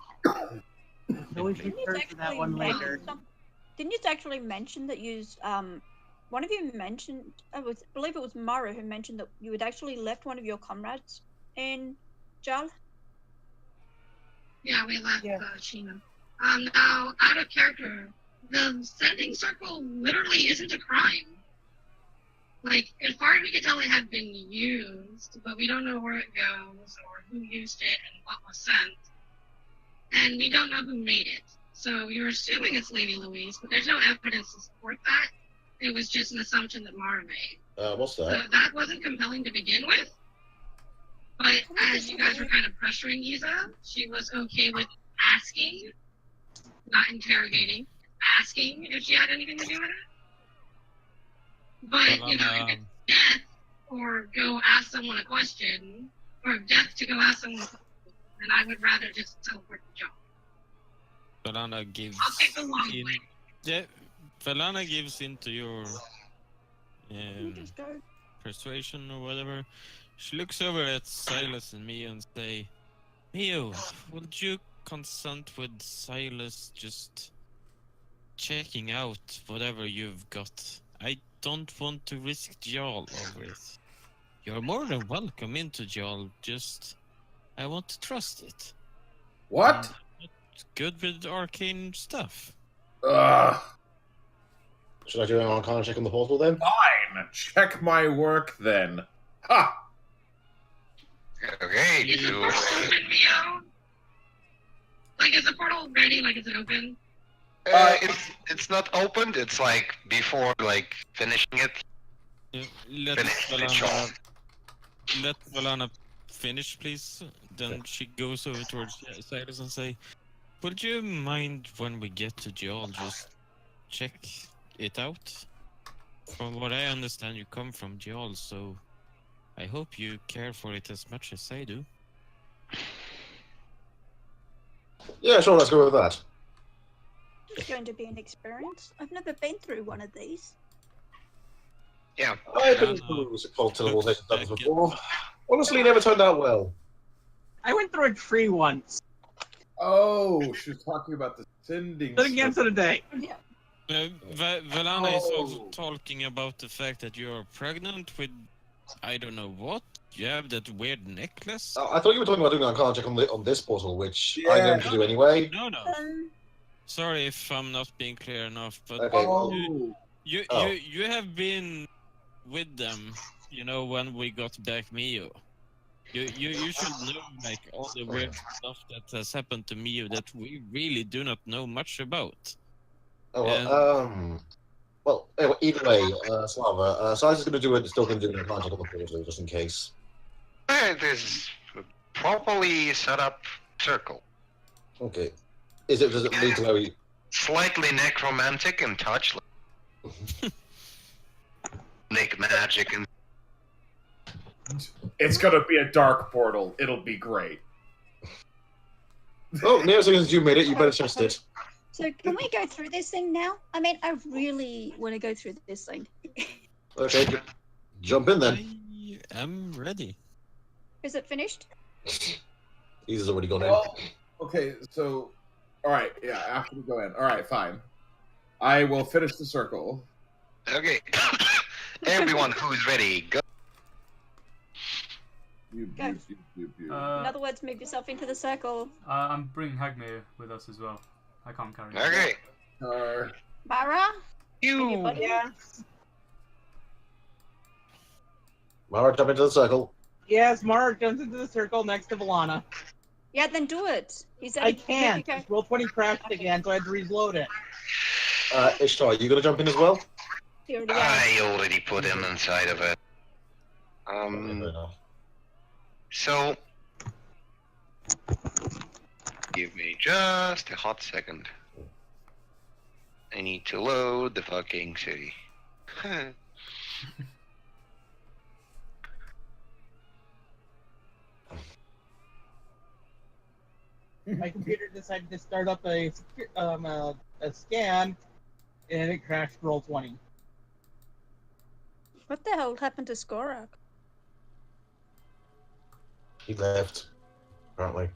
Speaker 5: always
Speaker 2: Didn't you
Speaker 5: refer to that
Speaker 2: actually
Speaker 5: one later.
Speaker 2: mention Didn't you actually mention that you one of you mentioned, I believe it was Mara who mentioned that you had actually left one of your comrades in Jal?
Speaker 9: Yeah, we left
Speaker 5: Yeah.
Speaker 9: Sheena. Now, out of character, the sending circle literally isn't a crime. Like, as far as we can tell, it had been used, but we don't know where it goes or who used it and what was sent. And we don't know who made it. So you're assuming it's Lady Louise, but there's no evidence to support that. It was just an assumption that Mara made.
Speaker 4: What's
Speaker 9: So
Speaker 4: that?
Speaker 9: that wasn't compelling to begin with. But as you guys were kind of pressuring Isa, she was okay with asking, not interrogating, asking if she had anything to do with it. But,
Speaker 6: Well,
Speaker 9: you know, if it's death, or go ask someone a question, or death to go ask someone a question, then I would rather just teleport the job.
Speaker 6: Valana gives
Speaker 9: I'll take the long
Speaker 6: in.
Speaker 9: way.
Speaker 6: Yeah, Valana gives into your
Speaker 2: You just go.
Speaker 6: persuasion or whatever. She looks over at Silas and me and say, Mio, would you consent with Silas just checking out whatever you've got? I don't want to risk Jarl over it. You're more than welcome into Jarl, just I want to trust it.
Speaker 7: What?
Speaker 6: It's good with arcane stuff.
Speaker 7: Ugh.
Speaker 4: Should I do an arcana check on the portal then?
Speaker 7: Fine. Check my work then. Ha!
Speaker 1: Okay,
Speaker 9: Is the
Speaker 1: you.
Speaker 9: portal open, Mio? Like, is the portal ready? Like, is it open?
Speaker 1: It's not opened. It's like before like finishing it.
Speaker 6: Let
Speaker 1: Finish off.
Speaker 6: Valana finish, please. Then she goes over towards Cyrus and say, would you mind when we get to Jarl just check it out? From what I understand, you come from Jarl, so I hope you care for it as much as I do.
Speaker 4: Yeah, sure, let's go with that.
Speaker 2: It's going to be an experience. I've never been through one of these.
Speaker 1: Yeah.
Speaker 4: I've been through called teleportation
Speaker 6: Look
Speaker 4: stuff before. Honestly, never turned out well.
Speaker 5: I went through a tree once.
Speaker 7: Oh, she was talking about the sending.
Speaker 5: Then again
Speaker 7: circle.
Speaker 5: today.
Speaker 2: Yeah.
Speaker 6: Valana is also
Speaker 7: Oh.
Speaker 6: talking about the fact that you're pregnant with, I don't know what. You have that weird necklace.
Speaker 4: I thought you were talking about doing an arcana check on this portal, which I
Speaker 7: Yeah.
Speaker 4: know to do anyway.
Speaker 6: No. Sorry if I'm not being clear enough, but
Speaker 4: Okay, well,
Speaker 6: you have been with them, you know, when we got back Mio. You should know like all the weird stuff that has happened to Mio that we really do not know much about.
Speaker 4: Well, anyway, either way, Slava, so I was just going to do it, still going to do an advantage on the portal, just in case.
Speaker 1: It is a properly set up circle.
Speaker 4: Okay. Does it lead to where we...
Speaker 1: Slightly necromantic in touch. Make magic and
Speaker 7: It's gonna be a dark portal. It'll be great.
Speaker 4: Oh, now since you made it, you better trust it.
Speaker 2: So can we go through this thing now? I mean, I really want to go through this thing.
Speaker 4: Okay, jump in then.
Speaker 6: I am ready.
Speaker 2: Is it finished?
Speaker 4: He's already gone in.
Speaker 7: Well, okay, so all right, yeah. After we go in, all right, fine. I will finish the circle.
Speaker 1: okay. Everyone who's ready, go.
Speaker 2: Go. In other words, move yourself into the circle.
Speaker 3: I'm bringing Hagmir with us as well. I can't carry him.
Speaker 1: Okay.
Speaker 2: Mara?
Speaker 1: You.
Speaker 5: Yes.
Speaker 4: Mara, jump into the circle.
Speaker 5: Yes, Mara jumps into the circle next to Valana.
Speaker 2: Yeah, then do it. He said
Speaker 5: I
Speaker 2: he
Speaker 5: can't.
Speaker 2: Okay.
Speaker 5: Roll 20 crashed again, so I had to reload it.
Speaker 4: Ishtar, you going to jump in as well?
Speaker 2: He already
Speaker 1: I already put him inside of it. So, give me just a hot second. I need to load the fucking city.
Speaker 5: My computer decided to start up a scan, and it crashed roll 20.
Speaker 2: What the hell happened to Skorak?
Speaker 4: He left, apparently.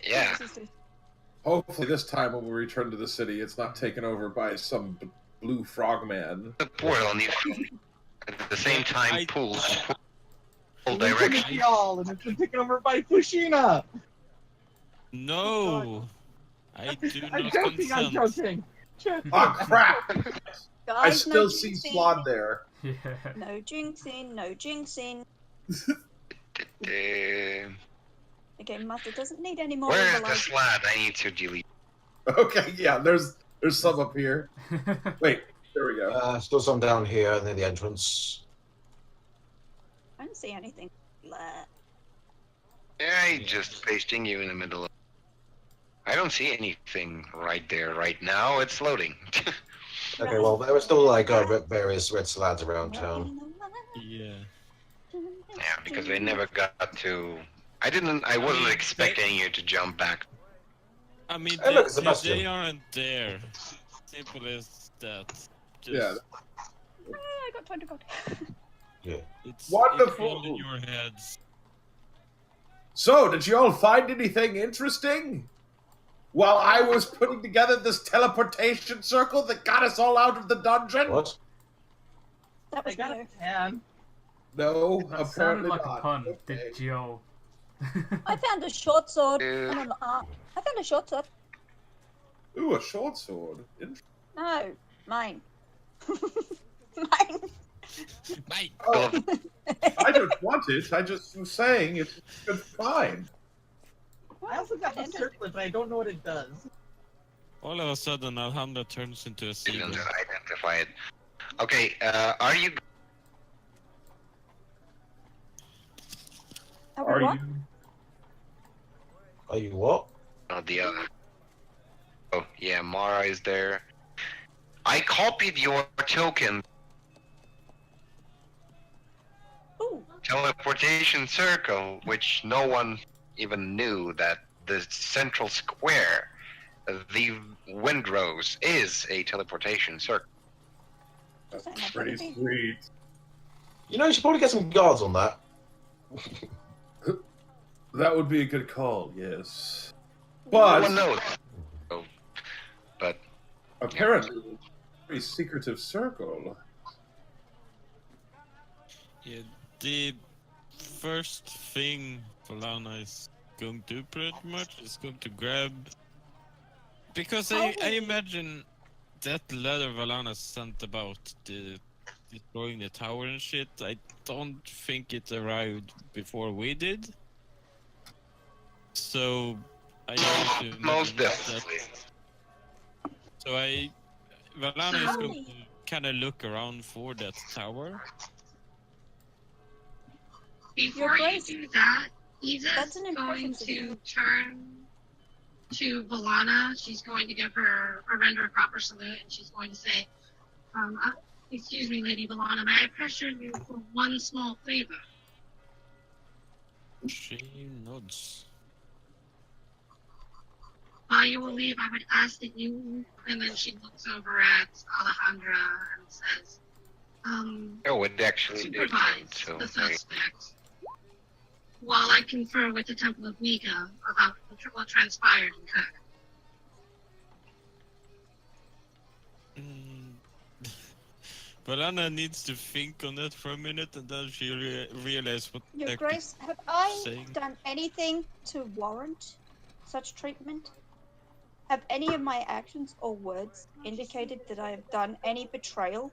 Speaker 1: Yeah.
Speaker 7: Hopefully, this time when we return to the city, it's not taken over by some blue frogman.
Speaker 1: The portal needs at the same time pulls full
Speaker 5: Listen to
Speaker 1: direction.
Speaker 5: y'all, and it's been taken over by Fushina.
Speaker 6: No, I do
Speaker 5: I'm
Speaker 6: not
Speaker 5: joking. I'm
Speaker 6: consent.
Speaker 5: joking.
Speaker 7: Oh crap!
Speaker 2: Guys,
Speaker 7: I still
Speaker 2: no
Speaker 7: see
Speaker 2: jinxing.
Speaker 7: Slod there.
Speaker 3: Yeah.
Speaker 2: No jinxing, no jinxing. Okay, Mother doesn't need any more
Speaker 1: Where is the
Speaker 2: overload.
Speaker 1: slot? I need to delete.
Speaker 7: Okay, yeah. There's some up here. Wait, there we go.
Speaker 4: Still some down here near the entrance.
Speaker 2: I don't see anything. Blah.
Speaker 1: I just pasting you in the middle of. I don't see anything right there right now. It's loading.
Speaker 4: Okay, well, there are still like various red slabs around town.
Speaker 6: Yeah.
Speaker 1: Yeah, because I never got to. I wasn't expecting you to jump back.
Speaker 6: I mean,
Speaker 4: Hey, look, Sebastian.
Speaker 6: they aren't there. Simple as that. Just,
Speaker 7: Yeah.
Speaker 2: I got 20 gold.
Speaker 6: It's
Speaker 7: Wonderful.
Speaker 6: all in your heads.
Speaker 7: So, did you all find anything interesting? While I was putting together this teleportation circle that got us all out of the dungeon?
Speaker 4: What?
Speaker 2: That
Speaker 5: I
Speaker 2: was
Speaker 5: got
Speaker 2: weird.
Speaker 5: a 10.
Speaker 7: No,
Speaker 3: That sounded
Speaker 7: apparently
Speaker 3: like
Speaker 7: not.
Speaker 3: a pun,
Speaker 7: Okay.
Speaker 3: did Gio?
Speaker 2: I found a short sword and an arm. I found a short sword.
Speaker 7: Ooh, a short sword.
Speaker 2: No, mine. Mine.
Speaker 6: Mate.
Speaker 7: Oh, I don't want it. I just was saying it's fine.
Speaker 5: I also got the circlet, but I don't know what it does.
Speaker 6: All of a sudden, Alhambra turns into a
Speaker 1: Didn't
Speaker 6: seagull.
Speaker 1: identify it. Okay, are you?
Speaker 7: Are
Speaker 2: What?
Speaker 7: you?
Speaker 4: Are you what?
Speaker 1: Not the other. Oh yeah, Mara is there. I copied your token.
Speaker 2: Ooh.
Speaker 1: Teleportation circle, which no one even knew that the central square, the Windrose, is a teleportation circle.
Speaker 7: That's pretty sweet.
Speaker 4: You know, you should probably get some guards on that.
Speaker 7: That would be a good call, yes.
Speaker 1: No
Speaker 7: But
Speaker 1: one knows. Oh, but
Speaker 7: apparently, it's a very secretive circle.
Speaker 6: Yeah, the first thing Polana is going to do pretty much is going to grab Because I imagine that letter Valana sent about the destroying the tower and shit, I don't think it arrived before we did. So I assume
Speaker 1: Most
Speaker 6: that.
Speaker 1: definitely.
Speaker 6: So Valana is going to kind of look around for that tower.
Speaker 9: Before you do that, he's
Speaker 2: That's an
Speaker 9: going
Speaker 2: impressive
Speaker 9: to turn to Valana. She's going to give her or render a proper salute, and she's going to say, "Excuse me, Lady Valana, may I pressure you for one small favor?"
Speaker 6: She nods.
Speaker 9: While you will leave, I would ask that you, and then she looks over at Alejandra and says,
Speaker 1: Oh, it actually did.
Speaker 9: supervise
Speaker 1: So,
Speaker 9: the suspect while I confer with the Temple of Nika about what transpired in Kirk.
Speaker 6: Valana needs to think on that for a minute, and then she realizes what
Speaker 2: Your
Speaker 6: the heck
Speaker 2: Grace,
Speaker 6: is
Speaker 2: have I
Speaker 6: saying.
Speaker 2: done anything to warrant such treatment? Have any of my actions or words indicated that I have done any betrayal?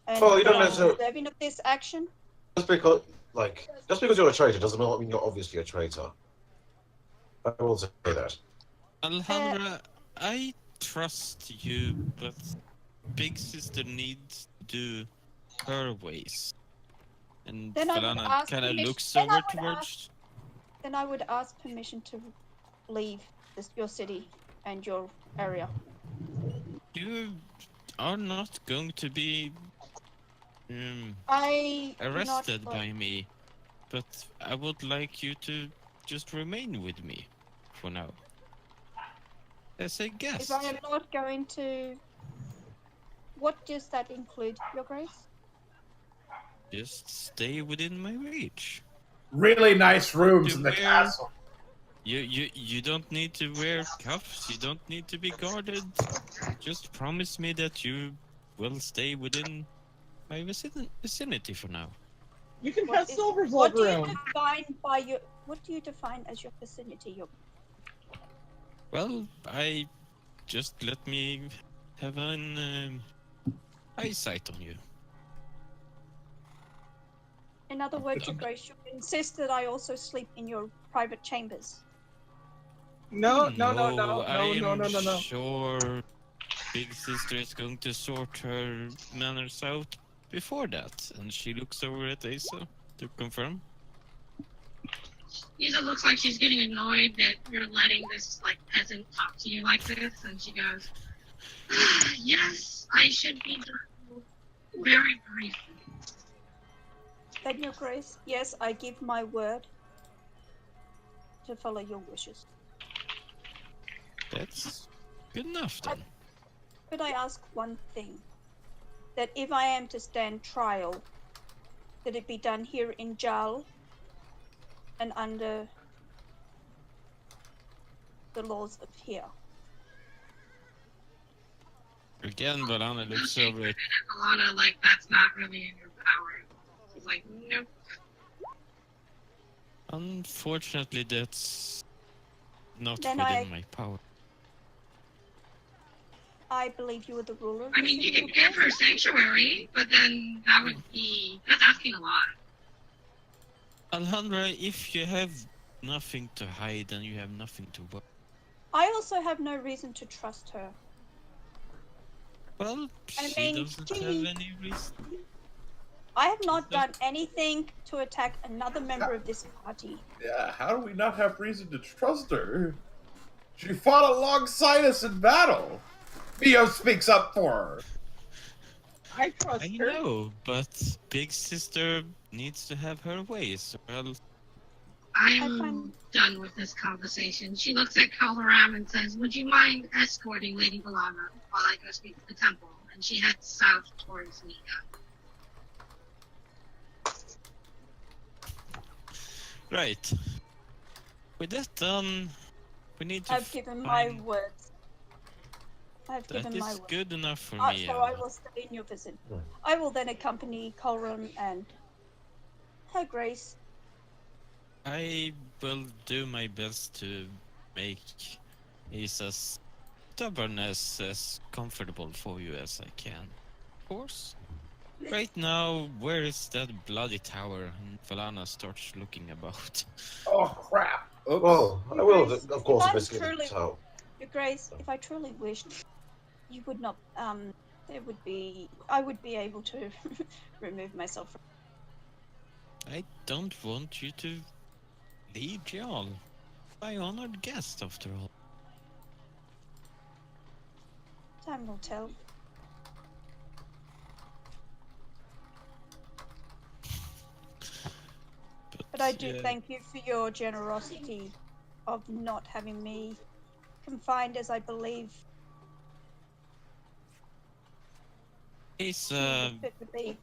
Speaker 2: And
Speaker 4: Well, you
Speaker 2: that
Speaker 4: don't
Speaker 2: I'm
Speaker 4: necessarily-
Speaker 2: deserving of this action?
Speaker 4: Just because you're a traitor doesn't mean you're obviously a traitor. I will say that.
Speaker 6: Alejandra, I trust you, but Big Sister needs to do her ways. And
Speaker 2: Then I would
Speaker 6: Valana
Speaker 2: ask
Speaker 6: kind of
Speaker 2: permission-
Speaker 6: looks
Speaker 2: then I
Speaker 6: over
Speaker 2: would
Speaker 6: towards.
Speaker 2: Then I would ask permission to leave your city and your area.
Speaker 6: You are not going to be
Speaker 2: I do not
Speaker 6: arrested
Speaker 2: like-
Speaker 6: by me, but I would like you to just remain with me for now. As a guest.
Speaker 2: If I am not going to... What does that include, Your Grace?
Speaker 6: Just stay within my reach.
Speaker 7: Really nice rooms
Speaker 6: To
Speaker 7: in the
Speaker 6: where-
Speaker 7: castle.
Speaker 6: You don't need to wear cuffs. You don't need to be guarded. Just promise me that you will stay within my vicinity for now.
Speaker 5: You can
Speaker 2: What
Speaker 5: have
Speaker 2: is-
Speaker 5: Silver's
Speaker 2: What do you
Speaker 5: around.
Speaker 2: define by your... What do you define as your vicinity, Your...
Speaker 6: Well, just let me have an eyesight on you.
Speaker 2: In other words, Your Grace, you insist that I also sleep in your private chambers.
Speaker 5: No.
Speaker 6: I am sure Big Sister is going to sort her manners out before that. And she looks over at Asa to confirm.
Speaker 9: Isa looks like she's getting annoyed that you're letting this peasant talk to you like this, and she goes, "Yes, I should be done very briefly."
Speaker 2: Then, Your Grace, yes, I give my word to follow your wishes.
Speaker 6: That's good enough then.
Speaker 2: Could I ask one thing? That if I am to stand trial, that it be done here in Jal and under the laws of here.
Speaker 6: Again, Valana looks over at
Speaker 9: Alana, that's not really in your power. She's like, nope.
Speaker 6: Unfortunately, that's not
Speaker 2: Then
Speaker 6: within my power.
Speaker 2: I believe you are the ruler.
Speaker 9: I mean, you can give her sanctuary, but then that's asking a lot.
Speaker 6: Alejandra, if you have nothing to hide, then you have nothing to worry.
Speaker 2: I also have no reason to trust her.
Speaker 6: Well,
Speaker 2: I
Speaker 6: she
Speaker 2: mean,
Speaker 6: doesn't
Speaker 2: she-
Speaker 6: have any reason.
Speaker 2: I have not done anything to attack another member of this party.
Speaker 7: Yeah, how do we not have reason to trust her? She fought alongside us in battle. Mio speaks up for her.
Speaker 5: I trust
Speaker 6: I
Speaker 5: her.
Speaker 6: know, but Big Sister needs to have her ways, or else
Speaker 9: I'm done with this conversation. She looks at Kalaram and says, "Would you mind escorting Lady Valana while I go speak to the temple?" And she heads south towards Nika.
Speaker 6: Right. With that done, we need to
Speaker 2: I've given my
Speaker 6: find...
Speaker 2: words. I've
Speaker 6: That
Speaker 2: given my
Speaker 6: is
Speaker 2: word.
Speaker 6: good enough for
Speaker 2: So
Speaker 6: me.
Speaker 2: I will stay in your visit. I will then accompany Colron and Her Grace
Speaker 6: I will do my best to make Isa's stubbornness as comfortable for you as I can. Of course. Right now, where is that bloody tower? And Valana starts looking about.
Speaker 7: Oh crap! Oops.
Speaker 4: Well, I
Speaker 2: Your
Speaker 4: will,
Speaker 2: Grace,
Speaker 4: of course,
Speaker 2: if I'm
Speaker 4: investigate
Speaker 2: truly,
Speaker 4: the tower.
Speaker 2: Your Grace, if I truly wished, you would not. There would be. I would be able to remove myself from.
Speaker 6: I don't want you to leave, Jarl. My honored guest, after all.
Speaker 2: Time will tell. But I do
Speaker 6: yeah,
Speaker 2: thank you for your generosity of not having me confined as I believe
Speaker 6: Isa,
Speaker 2: it would be.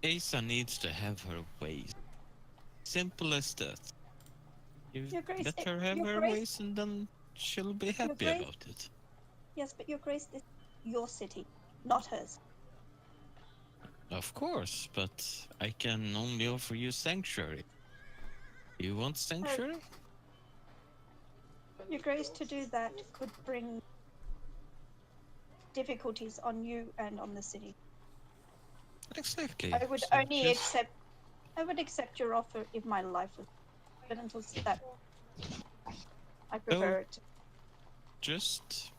Speaker 6: Isa needs to have her ways. Simple as that. You
Speaker 2: Your Grace,
Speaker 6: let her have
Speaker 2: Your
Speaker 6: her
Speaker 2: Grace,
Speaker 6: ways and then she'll be happy
Speaker 2: Grace.
Speaker 6: about it.
Speaker 2: Yes, but Your Grace, this is your city, not hers.
Speaker 6: Of course, but I can only offer you sanctuary. You want sanctuary?
Speaker 2: Your Grace, to do that could bring difficulties on you and on the city.
Speaker 6: Exactly.
Speaker 2: I would
Speaker 6: So
Speaker 2: only
Speaker 6: just-
Speaker 2: accept. I would accept your offer if my life was. But until that, I prefer it.
Speaker 6: Just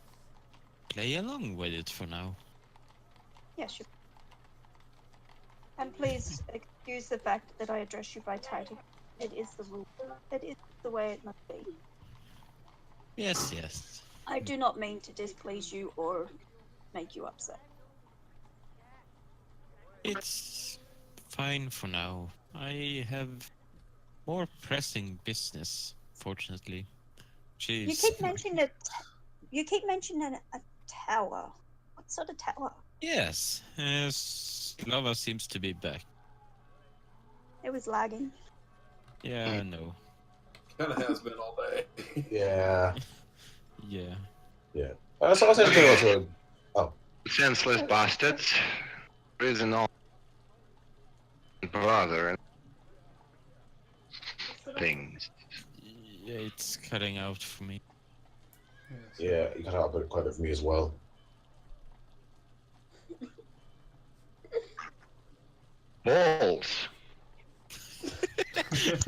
Speaker 6: play along with it for now.
Speaker 2: Yes, you. And please excuse the fact that I address you by title. It is the rule. It is the way it must be.
Speaker 6: Yes, yes.
Speaker 2: I do not mean to displease you or make you upset.
Speaker 6: It's fine for now. I have more pressing business, fortunately.
Speaker 2: You
Speaker 6: Jeez.
Speaker 2: keep mentioning it. You keep mentioning a tower. What sort of tower?
Speaker 6: Yes, Slava seems to be back.
Speaker 2: It was lagging.
Speaker 6: Yeah, I know.
Speaker 7: Kind of has been all day.
Speaker 4: Yeah.
Speaker 6: Yeah.
Speaker 4: Yeah. So I was saying to
Speaker 1: Senseless bastards. Prison all brother and things.
Speaker 6: Yeah, it's cutting out for me.
Speaker 3: So
Speaker 4: yeah, you got out a bit quite a bit for me as well.
Speaker 1: Balls.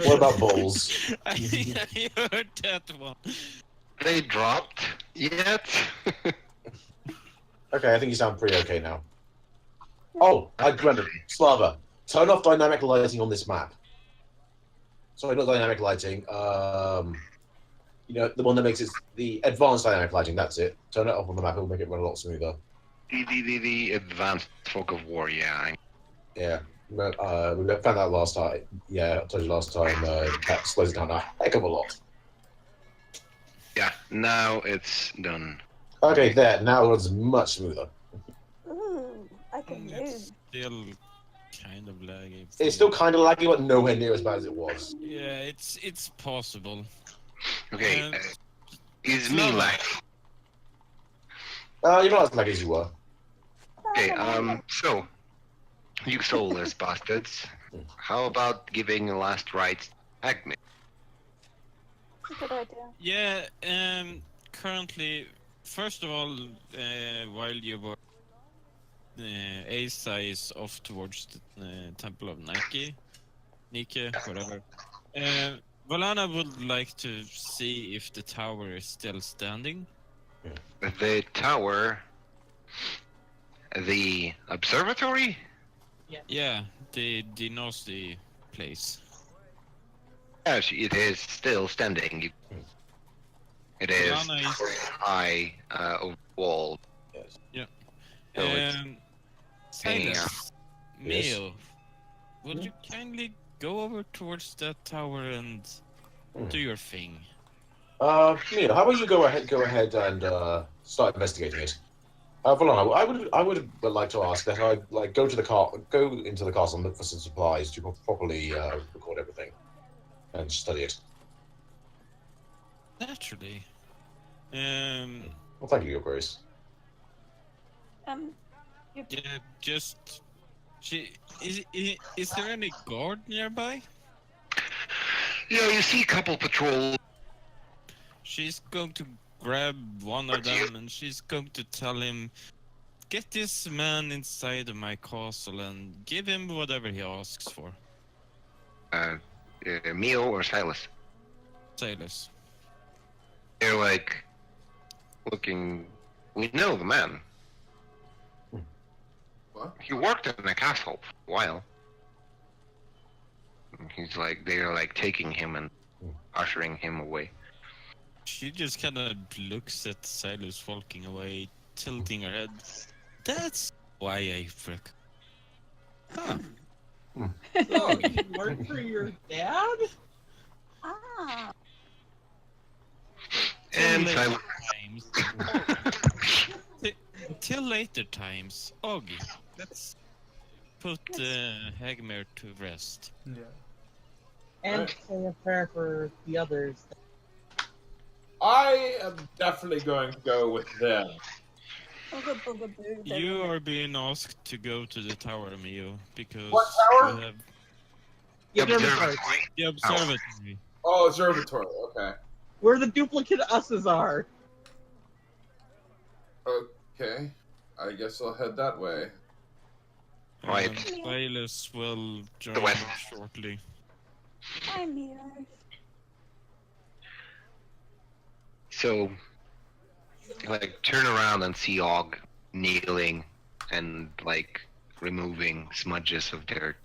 Speaker 4: What about balls?
Speaker 6: I heard that one.
Speaker 1: They dropped yet?
Speaker 4: Okay, I think you sound pretty okay now. Oh, I remember. Slava, turn off dynamic lighting on this map. Sorry, not dynamic lighting. You know, the one that makes it the advanced dynamic lighting. That's it. Turn it off on the map. It'll make it run a lot smoother.
Speaker 1: The advanced fog of war, yeah.
Speaker 4: Yeah. We found out last time. Yeah, I told you last time. That slows it down a heck of a lot.
Speaker 1: Yeah, now it's done.
Speaker 4: Okay, there. Now it runs much smoother.
Speaker 2: Ooh, I can move.
Speaker 6: It's still kind of laggy.
Speaker 4: It's still kind of laggy, but nowhere near as bad as it was.
Speaker 6: Yeah, it's possible.
Speaker 1: Okay, is me
Speaker 6: Slava.
Speaker 1: lag?
Speaker 4: You're not as laggy as you were.
Speaker 1: Okay, so, you soulless bastards, how about giving a last rites to Agnes?
Speaker 2: Good idea.
Speaker 6: Yeah, currently, first of all, while you were, Asa is off towards the Temple of Nike, whatever. Valana would like to see if the tower is still standing.
Speaker 1: The tower, the observatory?
Speaker 6: Yeah, the nosy place.
Speaker 1: Yes, it is still standing. It is
Speaker 6: Valana is
Speaker 1: high wall.
Speaker 4: Yes.
Speaker 6: Yeah.
Speaker 1: So it's
Speaker 6: Silas,
Speaker 4: Yes.
Speaker 6: Mio, would you kindly go over towards that tower and do your thing?
Speaker 4: Mia, how about you go ahead and start investigating it. Valana, I would like to ask that I go into the castle and look for some supplies to properly record everything and study it.
Speaker 6: Naturally.
Speaker 4: Well, thank you, Your Grace.
Speaker 6: Yeah, just. Is there any guard nearby?
Speaker 1: You see a couple patrol.
Speaker 6: She's going to grab one of them and she's going to tell him, get this man inside of my castle and give him whatever he asks for.
Speaker 1: Mio or Silas.
Speaker 6: Silas.
Speaker 1: They're like looking. We know the man.
Speaker 7: What?
Speaker 1: He worked in a castle for a while. He's like, they're like taking him and ushering him away.
Speaker 6: She just kind of looks at Silas walking away, tilting her head. That's why I frick. Huh.
Speaker 5: So you work for your dad?
Speaker 2: Ah.
Speaker 1: And
Speaker 6: Till later
Speaker 1: Silas.
Speaker 6: times. Till later times. Augie, let's put Hagmer to rest.
Speaker 3: Yeah.
Speaker 5: And
Speaker 7: Right.
Speaker 5: say a prayer for the others.
Speaker 7: I am definitely going to go with them.
Speaker 2: Booga booga boo.
Speaker 6: You are being asked to go to the tower, Mio, because
Speaker 7: What tower?
Speaker 6: you have
Speaker 5: The
Speaker 1: Observatory.
Speaker 5: observatory.
Speaker 6: the observatory.
Speaker 7: Oh, observatory. Okay.
Speaker 5: Where the duplicate us's are.
Speaker 7: Okay. I guess I'll head that way.
Speaker 1: Right.
Speaker 6: And Silas will join
Speaker 1: The west.
Speaker 6: you shortly.
Speaker 2: I'm here.
Speaker 1: So, like, turn around and see Og kneeling and like removing smudges of dirt.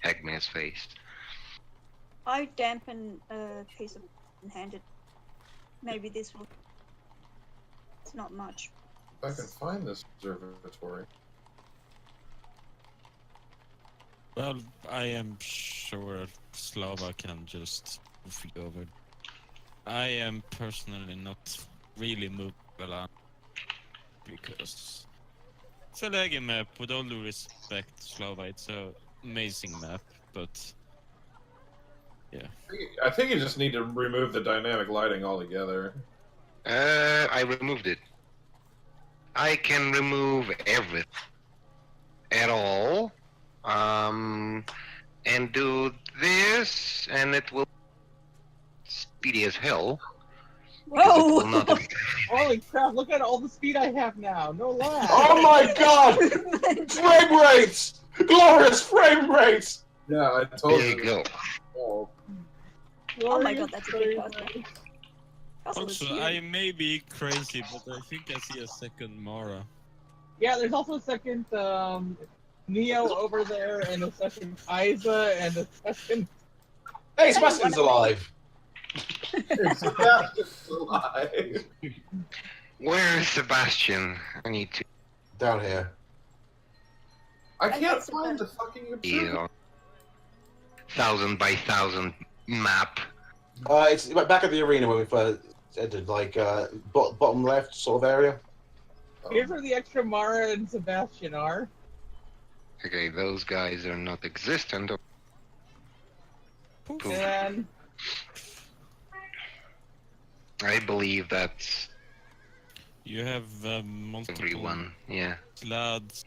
Speaker 1: Hagman's face.
Speaker 2: I dampen a piece of and hand it. Maybe this will. It's not much.
Speaker 7: If I can find this observatory.
Speaker 6: Well, I am sure Slava can just move you over. I am personally not really moved on because it's a leggy map. With all due respect, Slava, it's an amazing map, but yeah.
Speaker 7: I think you just need to remove the dynamic lighting altogether.
Speaker 1: I removed it. I can remove everything at all. And do this, and it will speedy as hell. because it will
Speaker 2: Whoa!
Speaker 1: not-
Speaker 5: Holy crap, look at all the speed I have now. No lag.
Speaker 4: Oh my god! Frame rates! Glorious frame rates!
Speaker 7: Yeah, I told
Speaker 1: There you go.
Speaker 7: Oh,
Speaker 2: Oh my god, that's a big
Speaker 5: Glorious
Speaker 2: castle.
Speaker 5: frame
Speaker 2: Castle is
Speaker 6: Also,
Speaker 2: huge.
Speaker 6: I may be crazy, but I think I see a second Mara.
Speaker 5: Yeah, there's also a second Neo over there, and a second Kaiza, and a second.
Speaker 4: Hey, Sebastian's alive!
Speaker 7: it's alive.
Speaker 1: Where is Sebastian? I need to
Speaker 4: Down here.
Speaker 7: I can't find the fucking
Speaker 1: see
Speaker 7: observatory.
Speaker 1: 1,000 by 1,000 map.
Speaker 4: It's back at the arena where we first entered, like, bottom left sort of area.
Speaker 5: Here's where the extra Mara and Sebastian are.
Speaker 1: Okay, those guys are not existent. Poof.
Speaker 5: And
Speaker 1: I believe that's
Speaker 6: You have multiple
Speaker 1: everyone. Yeah.
Speaker 6: lads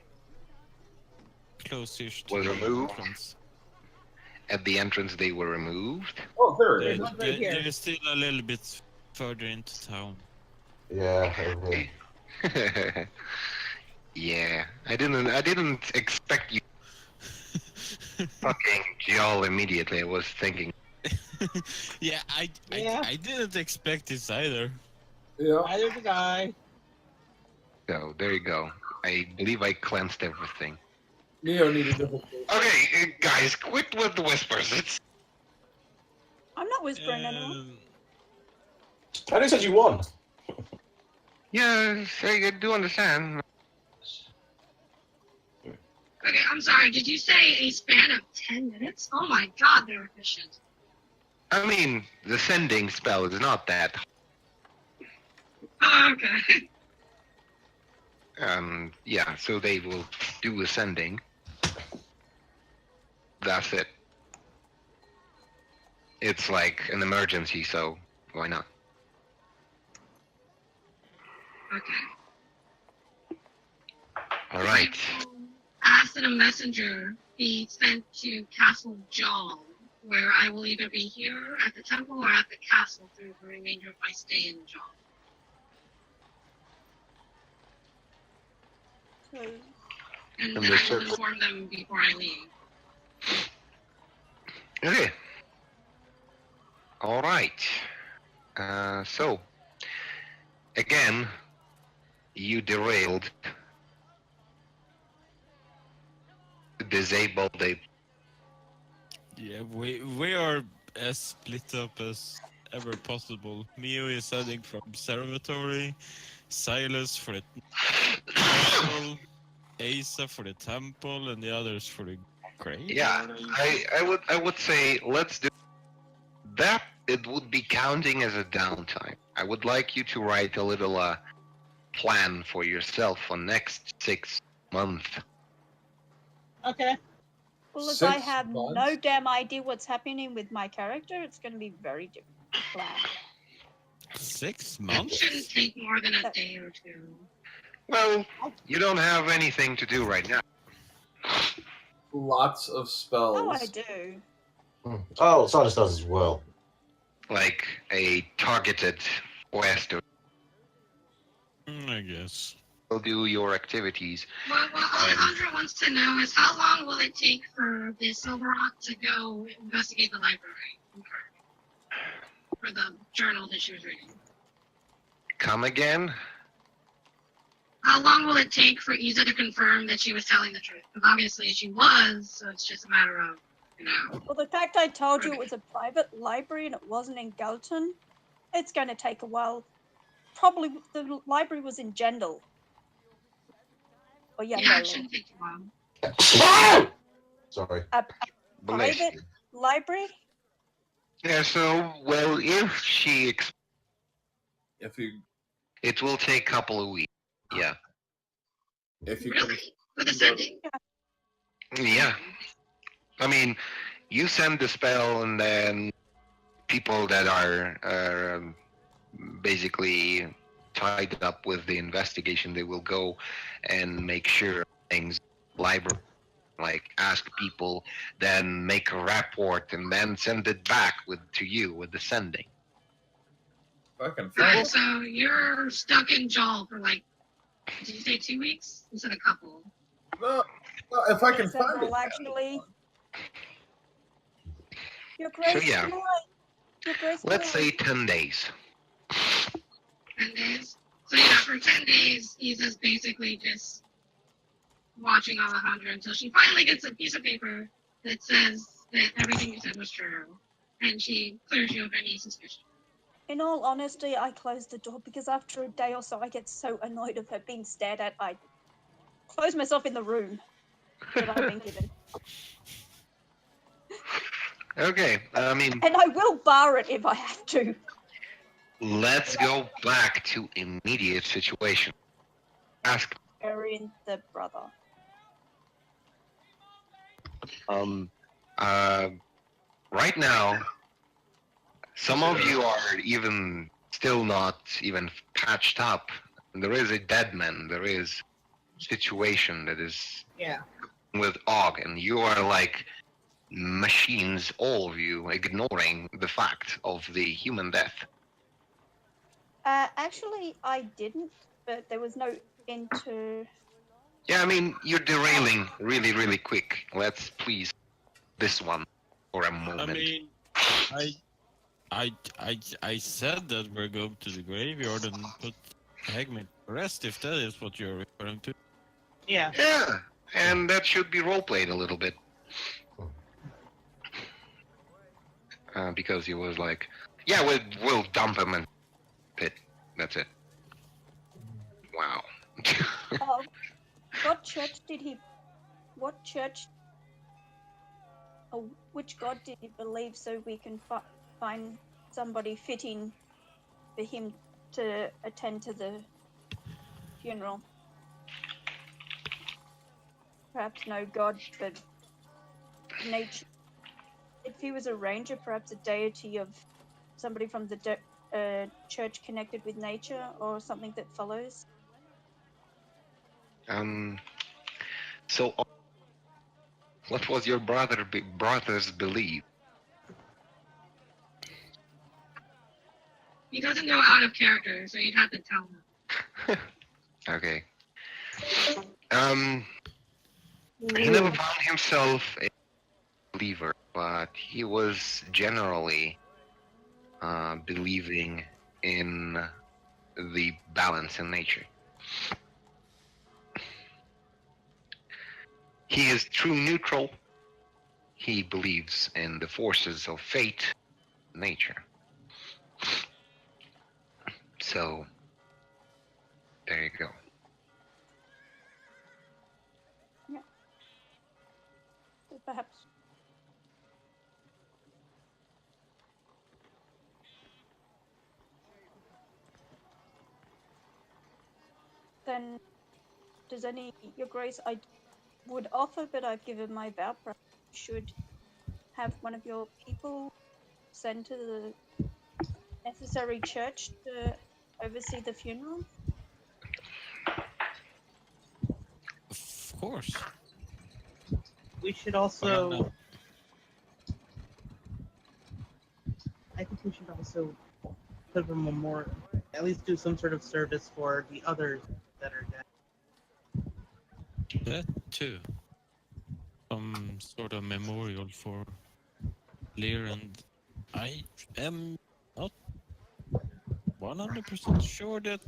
Speaker 6: close-ish to
Speaker 1: Was
Speaker 6: the
Speaker 1: removed.
Speaker 6: entrance.
Speaker 1: At the entrance, they were removed.
Speaker 7: Oh, there it
Speaker 6: They're,
Speaker 7: is.
Speaker 5: one right here.
Speaker 6: they're still a little bit further into town.
Speaker 4: Yeah, over here.
Speaker 1: Yeah, I didn't expect you fucking Joel immediately. I was thinking,
Speaker 6: Yeah,
Speaker 5: Yeah.
Speaker 6: I didn't expect this either.
Speaker 7: Yeah.
Speaker 5: either the guy.
Speaker 1: so there you go. I believe I cleansed everything.
Speaker 7: Neo needed to.
Speaker 1: Okay, guys, quit with the whispers. It's
Speaker 2: I'm not whispering anymore.
Speaker 4: I just said you won.
Speaker 1: yeah, I do understand.
Speaker 9: Okay, I'm sorry. Did you say a span of 10 minutes? Oh my god, they're efficient.
Speaker 1: I mean, the sending spell is not that.
Speaker 9: Oh, okay.
Speaker 1: Yeah, so they will do the sending. That's it. It's like an emergency, so why not?
Speaker 9: Okay.
Speaker 1: All right.
Speaker 9: Asked in a messenger be sent to Castle John where I will either be here at the temple or at the castle through the remainder of my stay in Jaw.
Speaker 2: So,
Speaker 9: And
Speaker 1: And
Speaker 9: then
Speaker 1: the
Speaker 9: I will
Speaker 1: circle.
Speaker 9: inform them before I leave.
Speaker 1: Okay. All right. So, again, you derailed, disabled a.
Speaker 6: Yeah, we are as split up as ever possible. Mio is heading from observatory, Silas for the castle, Asa for the temple, and the others for the
Speaker 1: Yeah,
Speaker 6: graveyard.
Speaker 1: I would say let's do that. It would be counting as a downtime. I would like you to write a little plan for yourself for next 6 months.
Speaker 5: Okay.
Speaker 2: well, as I
Speaker 7: 6
Speaker 2: have no
Speaker 7: months?
Speaker 2: damn idea what's happening with my character, it's going to be very difficult to plan.
Speaker 6: 6
Speaker 9: It
Speaker 6: months?
Speaker 9: shouldn't take more than a day or two.
Speaker 1: Well, you don't have anything to do right now.
Speaker 7: Lots of spells.
Speaker 2: Oh, I do.
Speaker 4: Oh, Silas does as well.
Speaker 1: Like a targeted quest or
Speaker 6: I guess.
Speaker 1: you'll do your activities.
Speaker 9: What Alejandro wants to know is how long will it take for the Silver Rock to go investigate the library for the journal that she was reading?
Speaker 1: Come again?
Speaker 9: How long will it take for Isa to confirm that she was telling the truth? Because obviously she was, so it's just a matter of,
Speaker 2: Well, the fact I told you it was a private library and it wasn't in Galton, it's going to take a while. Probably the library was in Jendal. Or
Speaker 9: yeah,
Speaker 2: Yandel.
Speaker 9: it shouldn't take too long.
Speaker 4: Sorry.
Speaker 2: A
Speaker 1: Bless
Speaker 2: private
Speaker 1: you.
Speaker 2: library?
Speaker 1: Yeah, so, well, if she
Speaker 7: If you
Speaker 1: it will take a couple of weeks. Yeah.
Speaker 7: can
Speaker 9: Really? With the sending?
Speaker 1: Yeah. I mean, you send the spell and then people that are basically tied up with the investigation, they will go and make sure things library, like ask people, then make a report and then send it back to you with the sending.
Speaker 7: I can find
Speaker 9: Right,
Speaker 7: it.
Speaker 9: so you're stuck in Jaw for like, did you say 2 weeks? You said a couple.
Speaker 7: No, if I can find it.
Speaker 2: Several, actually. Your Grace,
Speaker 1: yeah.
Speaker 2: can Your Grace,
Speaker 1: Let's
Speaker 2: can I-
Speaker 1: say 10 days.
Speaker 9: 10 days? So yeah, for 10 days, Isa's basically just watching Alejandra until she finally gets a piece of paper that says that everything you said was true, and she clears you of any suspicion.
Speaker 2: In all honesty, I closed the door because after a day or so, I get so annoyed of her being stared at, I close myself in the room that I've been given.
Speaker 1: Okay, I mean,
Speaker 2: And I will bar it if I have to.
Speaker 1: let's go back to immediate situation. Ask,
Speaker 2: Burying the brother.
Speaker 1: right now, some of you are even still not even patched up. There is a dead man. There is situation that is
Speaker 5: Yeah.
Speaker 1: with Og, and you are like machines, all of you, ignoring the fact of the human death.
Speaker 2: Actually, I didn't, but there was no inter.
Speaker 1: Yeah, I mean, you're derailing really, really quick. Let's please this one for a moment.
Speaker 6: I mean, I said that we're going to the graveyard and put Hagman to rest, if that is what you're referring to.
Speaker 5: Yeah.
Speaker 1: Yeah, and that should be roleplayed a little bit. Because he was like, yeah, we'll dump him in pit. That's it. Wow.
Speaker 2: What church did he? What church? Oh, which god did he believe so we can find somebody fitting for him to attend to the funeral? Perhaps no god, but nature. If he was a ranger, perhaps a deity of somebody from the church connected with nature or something that follows.
Speaker 1: So what was your brother's belief?
Speaker 9: He doesn't go out of character, so you'd have to tell him.
Speaker 1: Okay. He never found himself a believer, but he was generally believing in the balance in nature. He is true neutral. He believes in the forces of fate, nature. So, there you go.
Speaker 2: Perhaps. Then, does Your Grace, I would offer, but I've given my vow, perhaps you should have one of your people sent to the necessary church to oversee the funeral.
Speaker 6: Of course.
Speaker 5: We should
Speaker 6: Well,
Speaker 5: also.
Speaker 6: no.
Speaker 5: I think we should also put up a memorial. At least do some sort of service for the others that are dead.
Speaker 6: That too. Some sort of memorial for Lear, and I am not 100% sure that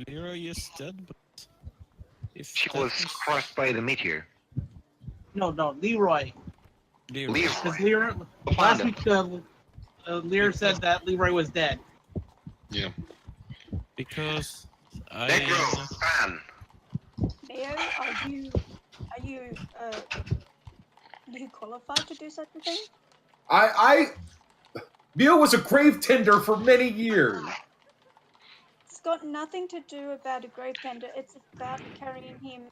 Speaker 6: Lyra is dead, but if
Speaker 1: She
Speaker 6: that
Speaker 1: was crushed by the meteor.
Speaker 5: No, Leroy.
Speaker 6: Leroy.
Speaker 5: Because Leroy last week, Lear said that Leroy was dead.
Speaker 1: Yeah.
Speaker 6: Because I
Speaker 1: Negro, fan.
Speaker 2: Leo, are you qualified to do such a thing?
Speaker 7: Beale was a grave tender for many years.
Speaker 2: It's got nothing to do about a grave tender. It's about carrying him.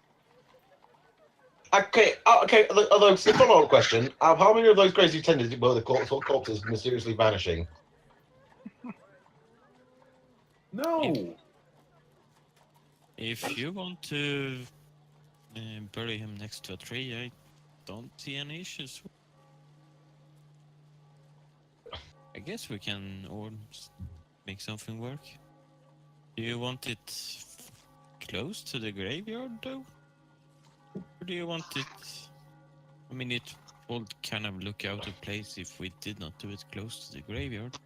Speaker 4: Okay. Although, it's a follow-up question. How many of those crazy tenders were the corpses mysteriously vanishing?
Speaker 7: No.
Speaker 6: If you want to bury him next to a tree, I don't see any issues. I guess we can make something work. Do you want it close to the graveyard, though? Or do you want it... I mean, it would kind of look out of place if we did not do it close to the graveyard.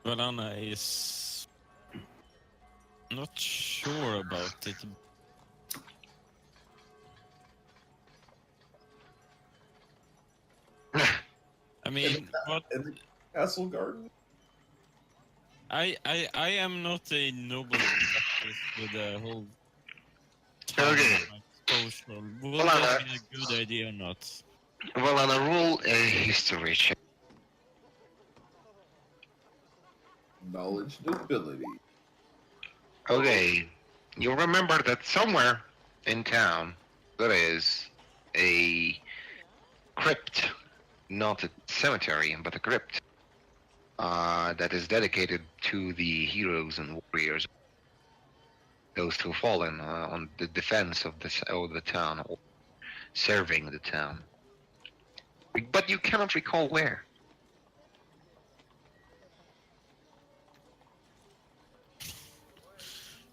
Speaker 6: Valana is not sure about it. I mean, what?
Speaker 7: In the castle garden?
Speaker 6: I am not a noble with the whole town
Speaker 1: Okay.
Speaker 6: at my disposal. Would
Speaker 1: Well,
Speaker 6: that be a good idea or not?
Speaker 1: Well, on a roll a history check.
Speaker 7: Knowledge and ability.
Speaker 1: Okay, you remember that somewhere in town there is a crypt, not a cemetery, but a crypt, that is dedicated to the heroes and warriors, those who fallen on the defense of the town or serving the town. But you cannot recall where.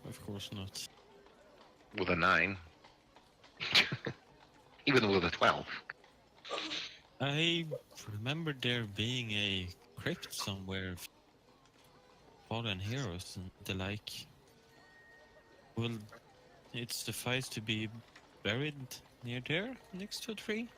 Speaker 6: Of course not.
Speaker 1: With a 9. Even with a 12.
Speaker 6: I remember there being a crypt somewhere of fallen heroes and the like. Will it suffice to be buried near there, next to a tree?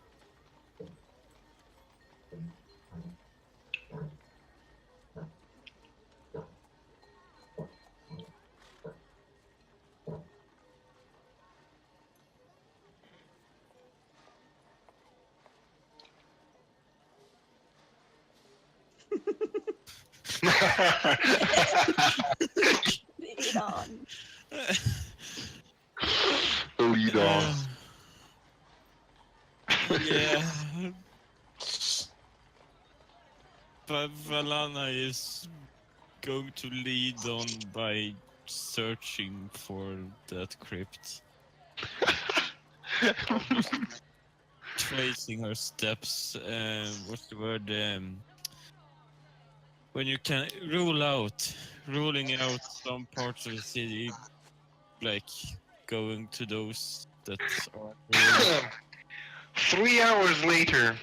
Speaker 2: Lead on.
Speaker 1: dog.
Speaker 6: Yeah. But Valana is going to lead on by searching for that crypt. Just tracing her steps. What's the word? When you can ruling out some parts of the city, like going to those that are ruined.
Speaker 1: 3 hours later,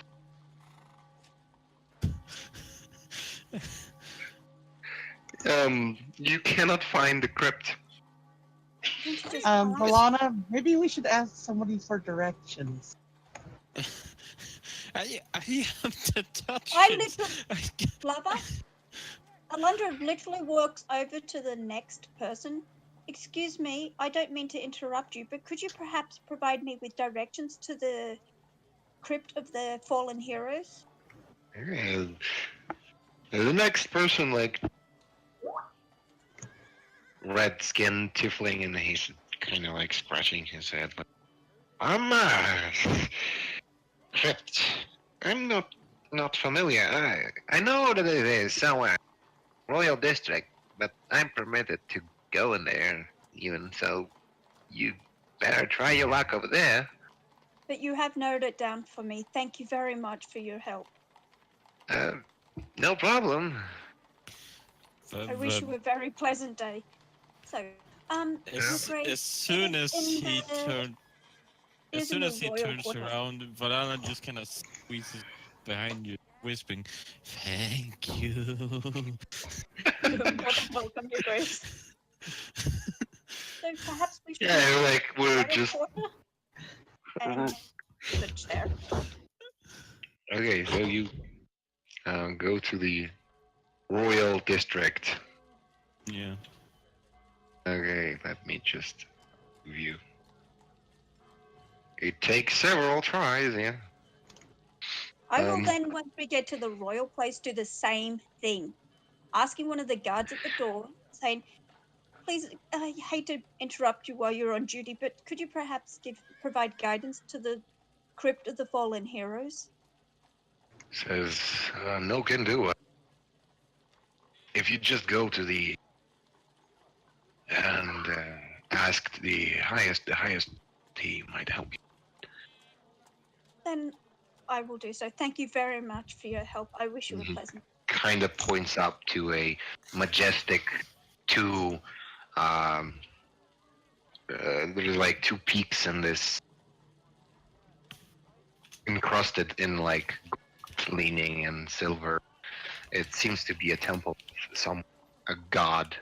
Speaker 1: you cannot find the crypt.
Speaker 2: Can't you just ask?
Speaker 5: Valana, maybe we should ask somebody for directions.
Speaker 6: I have to touch
Speaker 2: I
Speaker 6: it.
Speaker 2: literally, Lover, Alundra literally walks over to the next person. Excuse me, I don't mean to interrupt you, but could you perhaps provide me with directions to the crypt of the fallen heroes?
Speaker 1: And the next person, like, red skinned tiefling, and he's kind of like scratching his head. Like, crypt. I'm not familiar. I know that it is somewhere royal district, but I'm permitted to go in there. Even so, you better try your luck over there.
Speaker 2: But you have noted it down for me. Thank you very much for your help.
Speaker 1: No problem.
Speaker 2: I wish you a very pleasant day. So,
Speaker 6: as soon as he turns around, Valana just kind of squeezes behind you, whispering, "Thank you."
Speaker 2: Welcome, Your Grace. So perhaps we should.
Speaker 1: Yeah, like we're just.
Speaker 2: And the chair.
Speaker 1: Okay, so you go to the royal district.
Speaker 6: Yeah.
Speaker 1: Okay, let me just view. It takes several tries, yeah.
Speaker 2: I will then, once we get to the royal place, do the same thing. Asking one of the guards at the door, saying, please, I hate to interrupt you while you're on duty, but could you perhaps provide guidance to the crypt of the fallen heroes?
Speaker 1: Says, no can do. If you just go to the and ask the highest, he might help you.
Speaker 2: Then I will do so. Thank you very much for your help. I wish you a pleasant.
Speaker 1: Kind of points up to a majestic two. There's like two peaks in this, encrusted in like leaning and silver. It seems to be a temple of a god.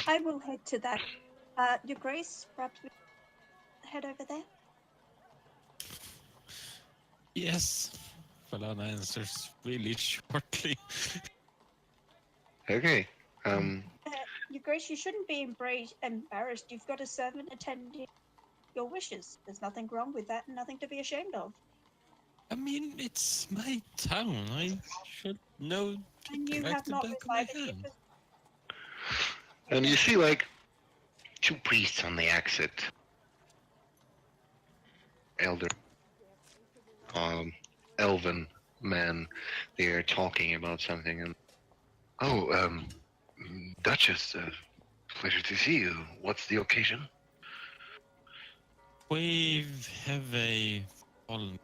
Speaker 2: I will head to that. Your Grace, perhaps we head over there?
Speaker 6: Yes. Valana answers really shortly.
Speaker 1: Okay.
Speaker 2: Your Grace, you shouldn't be embarrassed. You've got a servant attending your wishes. There's nothing wrong with that and nothing to be ashamed of.
Speaker 6: I mean, it's my town. I should know to
Speaker 2: And you
Speaker 6: crack
Speaker 2: have
Speaker 6: the
Speaker 2: not
Speaker 6: back of my
Speaker 2: resided
Speaker 6: hand.
Speaker 1: And you see like two priests on the exit. Elven men. They are talking about something, and Duchess, pleasure to see you. What's the occasion?
Speaker 6: We have a fallen.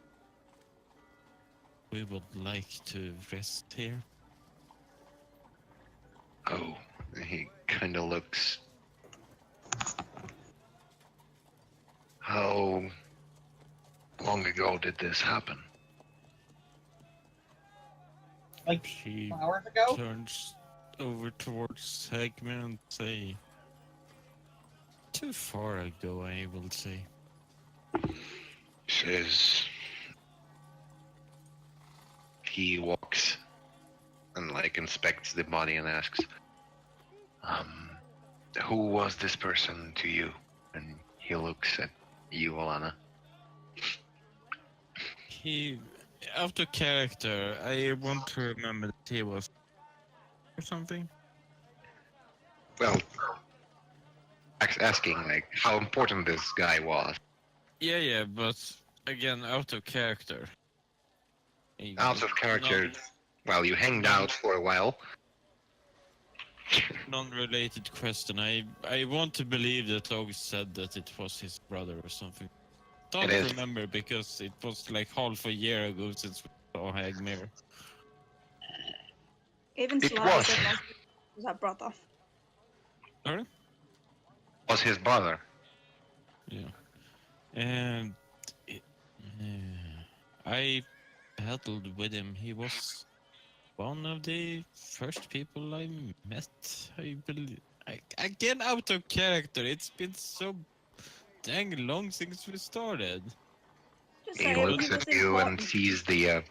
Speaker 6: We would like to rest here.
Speaker 1: Oh, he kind of looks. How long ago did this happen?
Speaker 5: Like
Speaker 6: She
Speaker 5: hours ago?
Speaker 6: turns over towards Hagman and say, "Too far ago, I will say."
Speaker 1: Says he walks and like inspects the body and asks, who was this person to you? And he looks at you, Alana.
Speaker 6: He, out of character, I want to remember that he was or something.
Speaker 1: Well, asking like how important this guy was.
Speaker 6: Yeah, but again, out of character.
Speaker 1: Out of character.
Speaker 6: Non,
Speaker 1: Well, you hanged out for a while.
Speaker 6: non-related question. I want to believe that Og said that it was his brother or something. Don't
Speaker 1: It is.
Speaker 6: remember because it was like half a year ago since we saw Hagmir.
Speaker 2: Even
Speaker 1: It
Speaker 2: Slava
Speaker 1: was.
Speaker 2: said last week it was her brother.
Speaker 6: Sorry?
Speaker 1: Was his brother.
Speaker 6: Yeah. And I battled with him. He was one of the first people I met. I believe. Again, out of character. It's been so dang long since we started.
Speaker 2: Just
Speaker 1: He
Speaker 2: saying
Speaker 1: looks
Speaker 2: he was
Speaker 1: at you and
Speaker 2: important.
Speaker 1: sees the,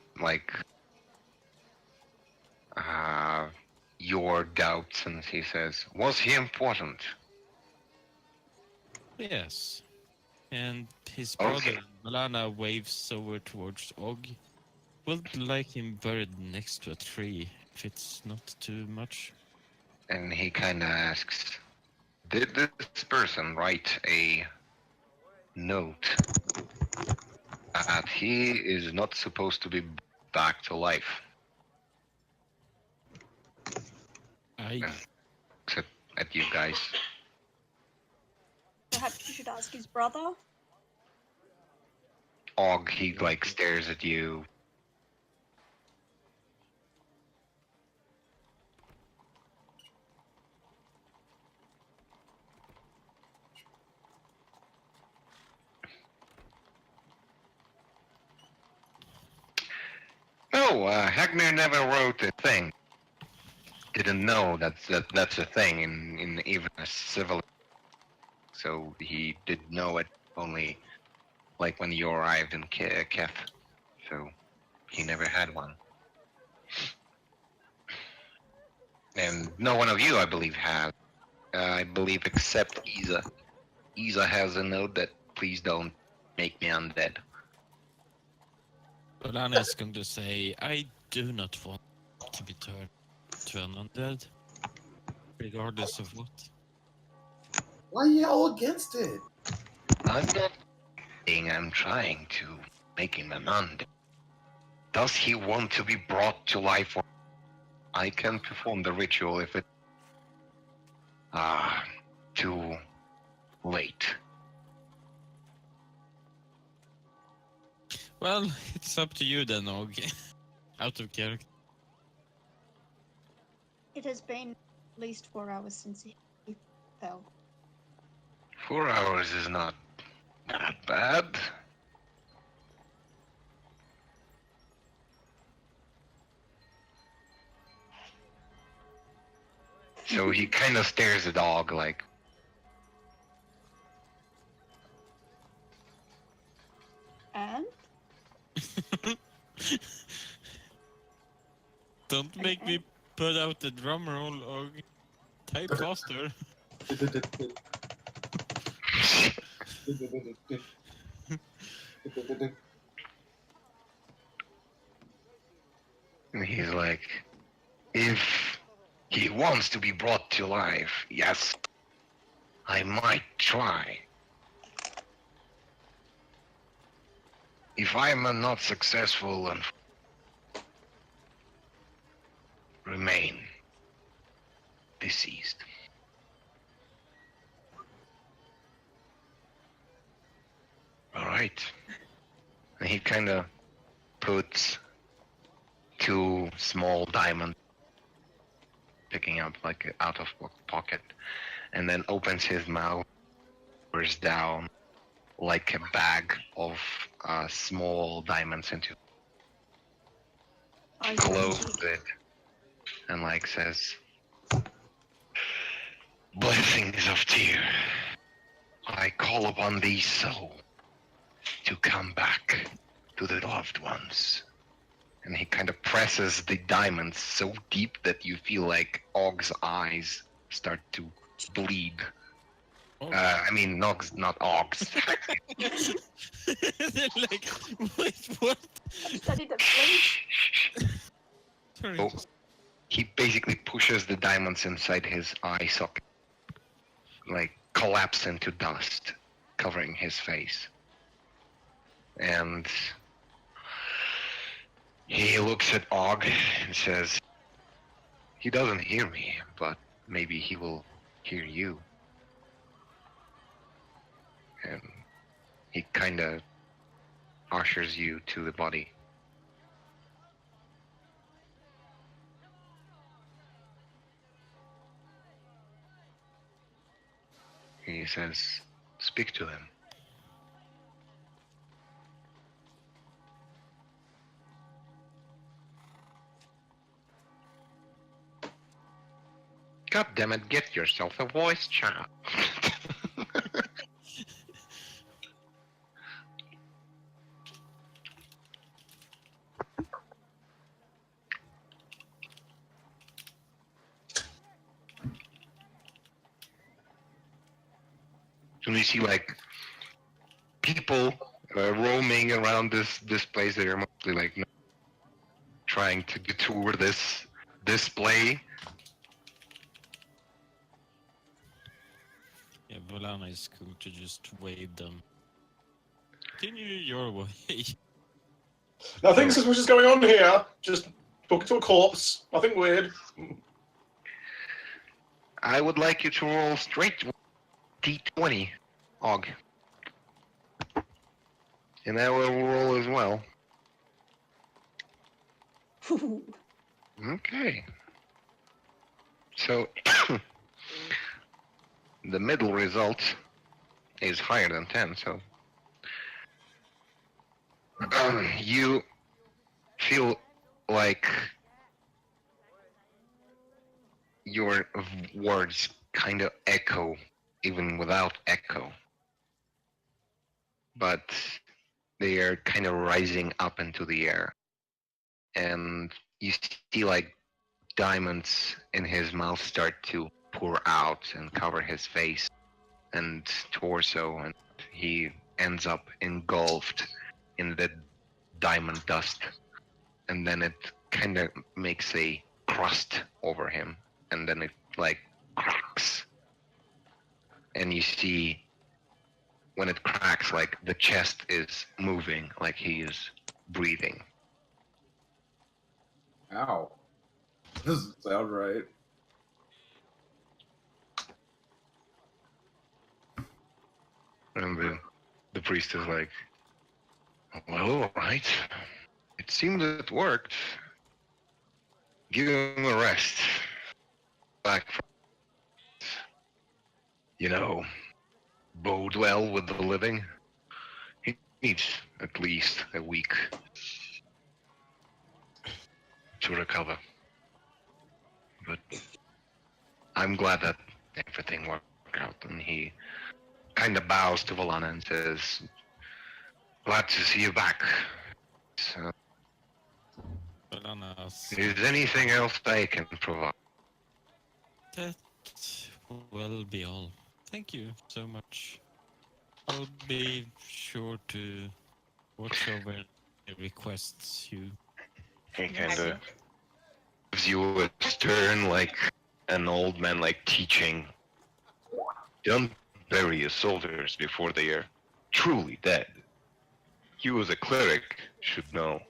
Speaker 1: your doubts, and he says, "Was he important?"
Speaker 6: Yes. And his
Speaker 1: Okay.
Speaker 6: brother, Lana, waves over towards Og. Would like him buried next to a tree, if it's not too much.
Speaker 1: And he kind of asks, "Did this person write a note that he is not supposed to be back to life?"
Speaker 6: I
Speaker 1: Except at you guys.
Speaker 2: Perhaps you should ask his brother.
Speaker 1: Og, he stares at you. No, Hagner never wrote a thing. Didn't know that's a thing in even a civil. So he did know it only like when you arrived in Kef. So he never had one. And no one of you, I believe, has. I believe except Isa. Isa has a note that please don't make me undead.
Speaker 6: Lana is going to say, I do not want to be turned to an undead, regardless of what.
Speaker 7: Why yell against it?
Speaker 1: I'm not saying I'm trying to make him an undead. Does he want to be brought to life? Or I can perform the ritual if it too late.
Speaker 6: Well, it's up to you then, Og. Out of character.
Speaker 2: It has been at least 4 hours since he fell.
Speaker 1: 4 hours is not that bad. So he kind of stares at Og like,
Speaker 2: And
Speaker 6: Don't make me put out the drum roll, Og. Type faster.
Speaker 1: and he's like, if he wants to be brought to life, yes, I might try. If I am not successful and remain deceased. All right. And he kind of puts 2 small diamonds, picking up like out of pocket, and then opens his mouth, pours down like a bag of small diamonds into,
Speaker 2: I
Speaker 1: closes it, and says, "Blessings of Tyr, I call upon thee soul to come back to the loved ones." And he kind of presses the diamonds so deep that you feel like Og's eyes start to bleed.
Speaker 6: Oh.
Speaker 1: I mean, not Og's.
Speaker 6: Like, wait, what?
Speaker 2: studied the blink.
Speaker 6: Sorry.
Speaker 1: Oh, he basically pushes the diamonds inside his eye socket, collapse into dust, covering his face. and he looks at Og and says, "He doesn't hear me, but maybe he will hear you." And he kind of ushers you to the body. He says, "Speak to him." God damn it, get yourself a voice, child. So we see like people roaming around this place. They're mostly like trying to detour this display.
Speaker 6: Yeah, Volana is cool to just wave them. Continue your way.
Speaker 4: Nothing suspicious is going on here. Just talking to a corpse. Nothing weird.
Speaker 1: I would like you to roll straight D20, Og. And I will roll as well. Okay. So the middle result is higher than 10, so you feel like your words kind of echo even without echo, but they are kind of rising up into the air, and you see like diamonds in his mouth start to pour out and cover his face and torso, and he ends up engulfed in the diamond dust, and then it kind of makes a crust over him, and then it like cracks, and you see when it cracks, like the chest is moving, like he is breathing.
Speaker 7: Ow. Doesn't sound right.
Speaker 1: And the priest is like, "Well, all right. It seems it worked. Give him a rest. Back from, bode well with the living. He needs at least a week to recover. But I'm glad that everything worked out." And he kind of bows to Volana and says, "Glad to see you back. So,
Speaker 6: Volana's
Speaker 1: is anything else I can provide?"
Speaker 6: that will be all. Thank you so much. I'll be sure to watch over any requests you.
Speaker 1: He kind of gives you a stern, like an old man, like teaching. Don't bury your soldiers before they are truly dead. You as a cleric should know.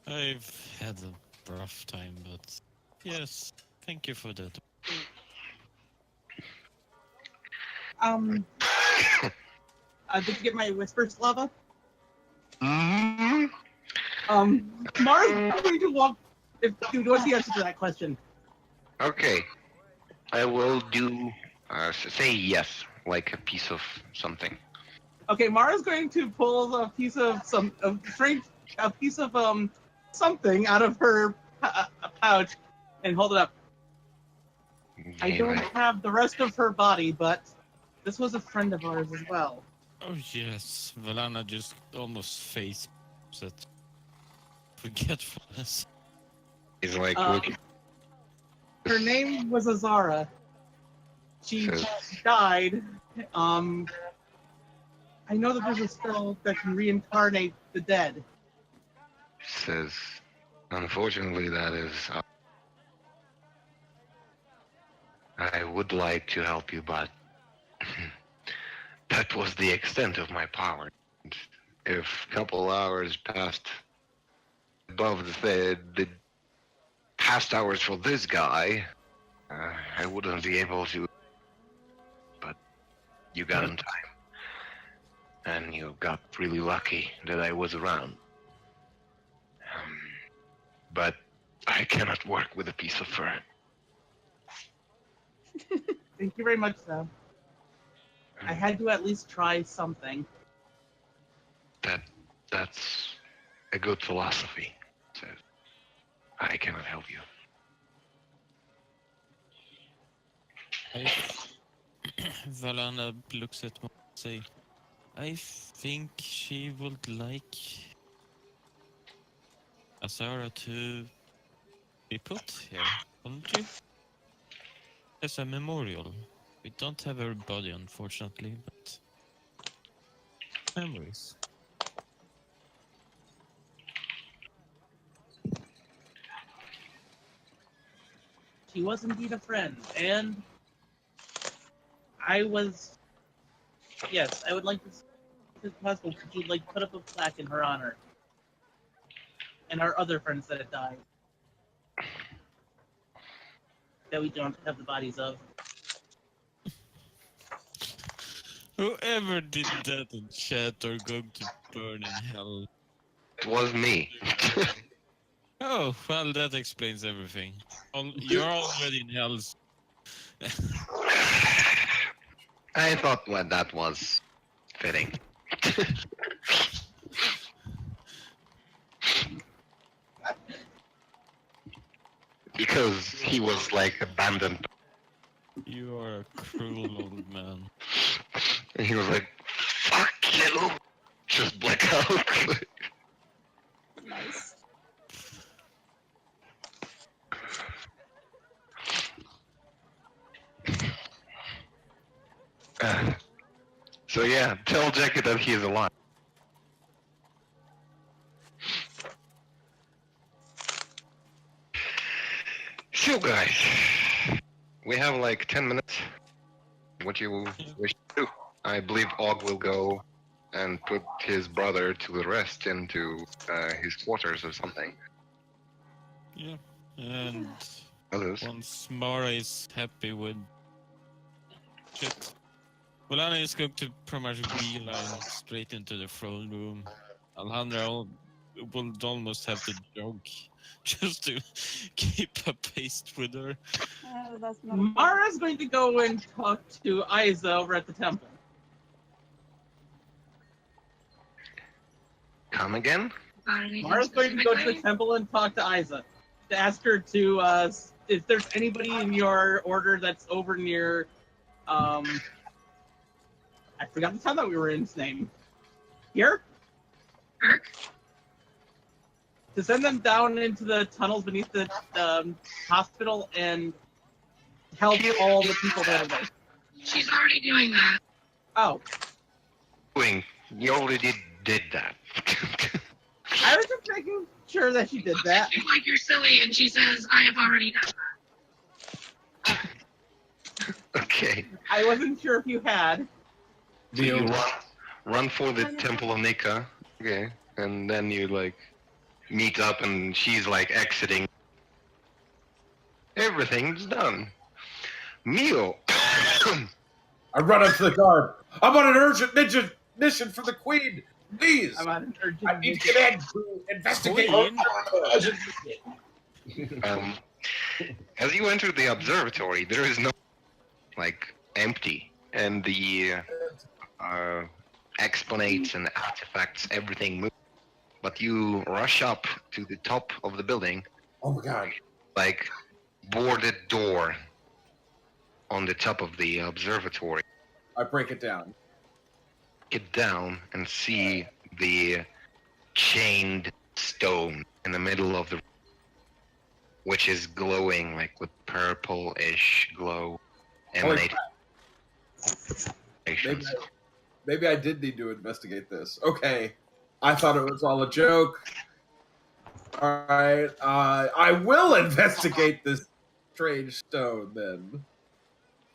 Speaker 6: I've had a rough time, but yes, thank you for that.
Speaker 5: Did you get my whisper, Slava?
Speaker 1: Mm-hmm.
Speaker 5: Mara's going to walk. What's the answer to that question?
Speaker 1: Okay, I will do. Say yes, like a piece of something.
Speaker 5: Okay, Mara's going to pull a piece of something out of her pouch and hold it up. I don't have the rest of her body, but this was a friend of ours as well.
Speaker 6: Oh yes, Volana just almost face at forgetfulness.
Speaker 1: He's like looking.
Speaker 5: Her name was Azara. She died. I know that there's a spell that can reincarnate the dead.
Speaker 1: Says, unfortunately, that is. I would like to help you, but that that was the extent of my power. And if a couple hours passed above the past hours for this guy, I wouldn't be able to. But you got in time. And you got really lucky that I was around. But I cannot work with a piece of fur.
Speaker 5: Thank you very much, though. I had to at least try something.
Speaker 1: That's a good philosophy. So I cannot help you.
Speaker 6: Valana looks at me and say, I think she would like Azara to be put here, wouldn't you? As a memorial. We don't have her body, unfortunately, but memories.
Speaker 5: She was indeed a friend, and I was... Yes, I would like to... If possible, could you, like, put up a plaque in her honor? And our other friends that had died. That we don't have the bodies of.
Speaker 6: Whoever did that in chat are going to burn in hell.
Speaker 1: It was me.
Speaker 6: Oh, well, that explains everything. You're already in hell.
Speaker 1: I thought that was fitting. Because he was like abandoned.
Speaker 6: You are a cruel old man.
Speaker 1: And he was like, fuck you! Just black out.
Speaker 2: Nice.
Speaker 1: So yeah, tell Jackie that he is alive. So guys, we have like 10 minutes. What you wish to do? I believe Og will go and put his brother to rest into his quarters or something.
Speaker 6: Yeah. And
Speaker 1: Others.
Speaker 6: once Mara is happy with shit, Volana is going to pretty much beeline straight into the throne room. Alejandra will almost have to jog just to keep a pace with her.
Speaker 2: That's not
Speaker 5: Mara's going to go and talk to Isa over at the temple.
Speaker 1: Come again?
Speaker 5: Mara's going to go to the temple and talk to Isa. To ask her to, if there's anybody in your order that's over near, I forgot the town that we were in, its name. Here? To send them down into the tunnels beneath the hospital and help all the people that are there.
Speaker 9: She's already doing that.
Speaker 5: Oh.
Speaker 1: You already did that.
Speaker 5: I was just making sure that she did that.
Speaker 9: She's like, you're silly, and she says, I have already done that.
Speaker 1: Okay.
Speaker 5: I wasn't sure if you had.
Speaker 1: So you run for the Temple of Nika, okay, and then you like meet up and she's like exiting. Everything's done. Mio!
Speaker 7: I run up to the guard. I'm on an urgent ninja mission for the Queen. Please,
Speaker 5: I'm on an urgent
Speaker 7: I need to get in to investigate.
Speaker 1: As you enter the observatory, there is no like empty, and the explanates and artifacts, everything moves. But you rush up to the top of the building.
Speaker 7: Oh my god!
Speaker 1: Like boarded door on the top of the observatory.
Speaker 7: I break it down.
Speaker 1: Get down and see the chained stone in the middle of the, which is glowing like with purple-ish glow emanating.
Speaker 7: Maybe I did need to investigate this. Okay, I thought it was all a joke. All right, I will investigate this strange stone then.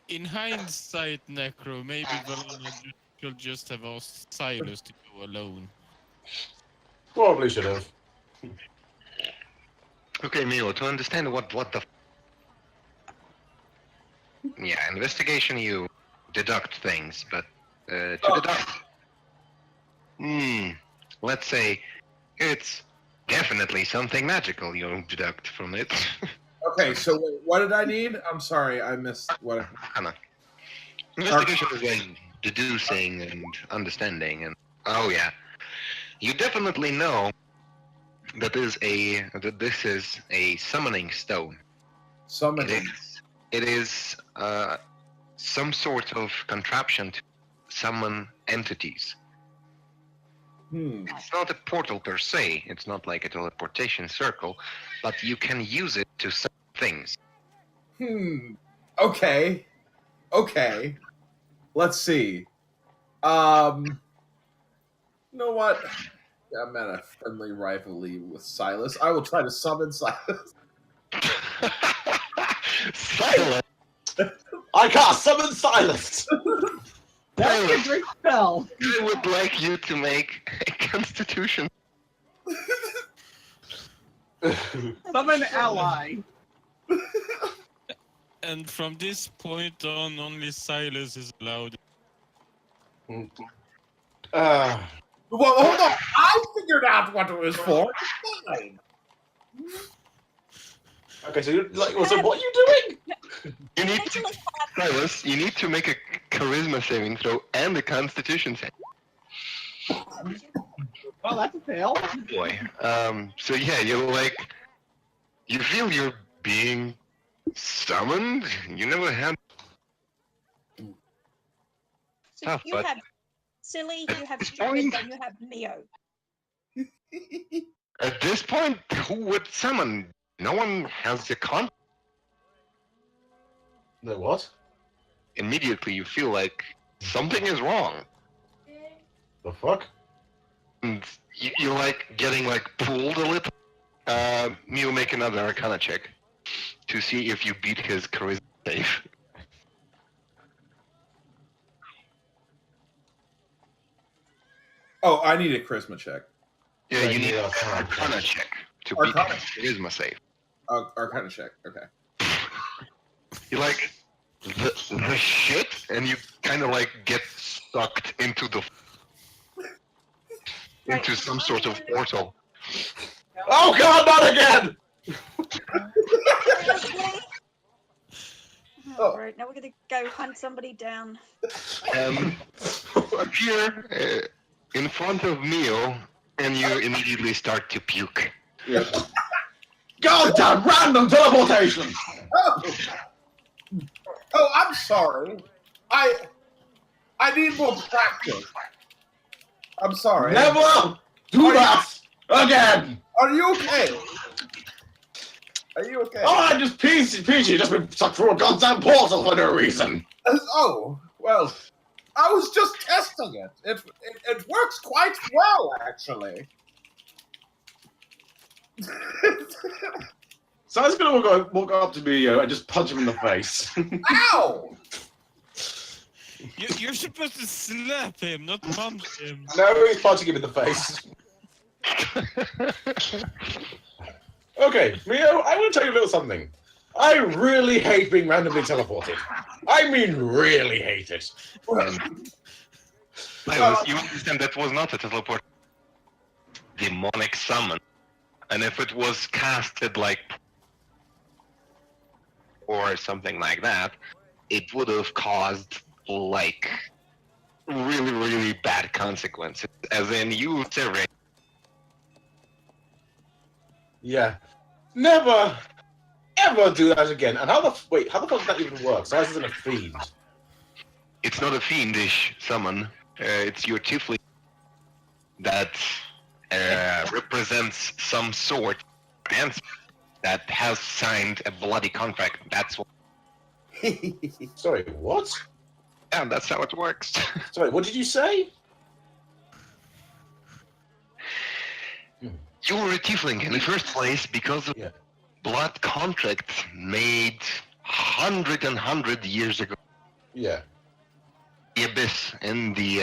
Speaker 6: In hindsight, Necro, maybe Valana just Should just have asked Silas to go alone.
Speaker 4: Probably should have.
Speaker 1: Okay, Milo, to understand what the... Yeah, investigation you deduct things, but to deduct... let's say it's definitely something magical you deduct from it.
Speaker 7: Okay, so wait, what did I need? I'm sorry, I missed what.
Speaker 1: Investigation is like deducing and understanding, and oh yeah, you definitely know that this is a summoning stone.
Speaker 7: Summoning.
Speaker 1: It is some sort of contraption to summon entities. It's not a portal per se. It's not like a teleportation circle, but you can use it to summon things.
Speaker 7: Okay. Okay. Let's see. You know what? I'm at a friendly rivalry with Silas. I will try to summon Silas.
Speaker 1: Silence!
Speaker 4: I can't summon Silas!
Speaker 5: That'd be a great spell.
Speaker 1: I would like you to make a constitution.
Speaker 5: Summon ally.
Speaker 6: And from this point on, only Silas is allowed.
Speaker 7: Well, hold on. I figured out what it was for. It's fine.
Speaker 4: Okay, so what are you doing?
Speaker 1: You need to, Silas, you need to make a charisma saving throw and a constitution save.
Speaker 5: Well, that's a fail.
Speaker 1: Boy. So yeah, you feel you're being summoned? You never had...
Speaker 2: So
Speaker 1: Tough,
Speaker 2: you
Speaker 1: but
Speaker 2: have silly, you have
Speaker 1: this
Speaker 2: stupid,
Speaker 1: point-
Speaker 2: then you have Mio.
Speaker 1: At this point, who would summon? No one has the con...
Speaker 4: No, what?
Speaker 1: Immediately you feel like something is wrong.
Speaker 4: The fuck?
Speaker 1: And you're like getting like pulled a little. Mio, make another Arcana check to see if you beat his charisma save.
Speaker 7: Oh, I need a charisma check.
Speaker 1: Yeah, you need
Speaker 4: an
Speaker 1: an Arcana check to beat
Speaker 7: Arcana.
Speaker 1: his charisma save.
Speaker 7: Arcana check. Okay.
Speaker 1: You're like the shit, and you kind of like get sucked into some sort of portal.
Speaker 4: Oh god, not again!
Speaker 2: Oh, right, now we're gonna go hunt somebody down.
Speaker 1: Appear in front of Mio, and you immediately start to puke.
Speaker 4: Goddamn random teleportation!
Speaker 7: Oh, I'm sorry. I need more practice. I'm sorry.
Speaker 4: Never do that again!
Speaker 7: Are you okay? Are you okay?
Speaker 4: Oh, I just peachy just been sucked through a goddamn portal for no reason.
Speaker 7: Oh, well, I was just testing it. It works quite well, actually.
Speaker 4: So I was gonna walk up to Mio and just punch him in the face.
Speaker 7: Ow!
Speaker 6: You're supposed to slap him, not punch him.
Speaker 4: No, he's punching him in the face. Okay, Mio, I want to tell you a little something. I really hate being randomly teleported. I mean, really hate it.
Speaker 1: Silas, you understand that was not a teleport. Demonic summon. And if it was casted like... or something like that, it would have caused, like, really, really bad consequences. As in, you survey.
Speaker 4: Yeah. Never, ever do that again. And how the fuck does that even work? Silas isn't a fiend.
Speaker 1: It's not a fiendish summon. It's your tiefling that represents some sort of answer that has signed a bloody contract. That's what.
Speaker 4: Sorry, what?
Speaker 1: Yeah, that's how it works.
Speaker 4: Sorry, what did you say?
Speaker 1: You were a tiefling in the first place because of blood contract made 100 years ago.
Speaker 4: Yeah.
Speaker 1: the abyss, in the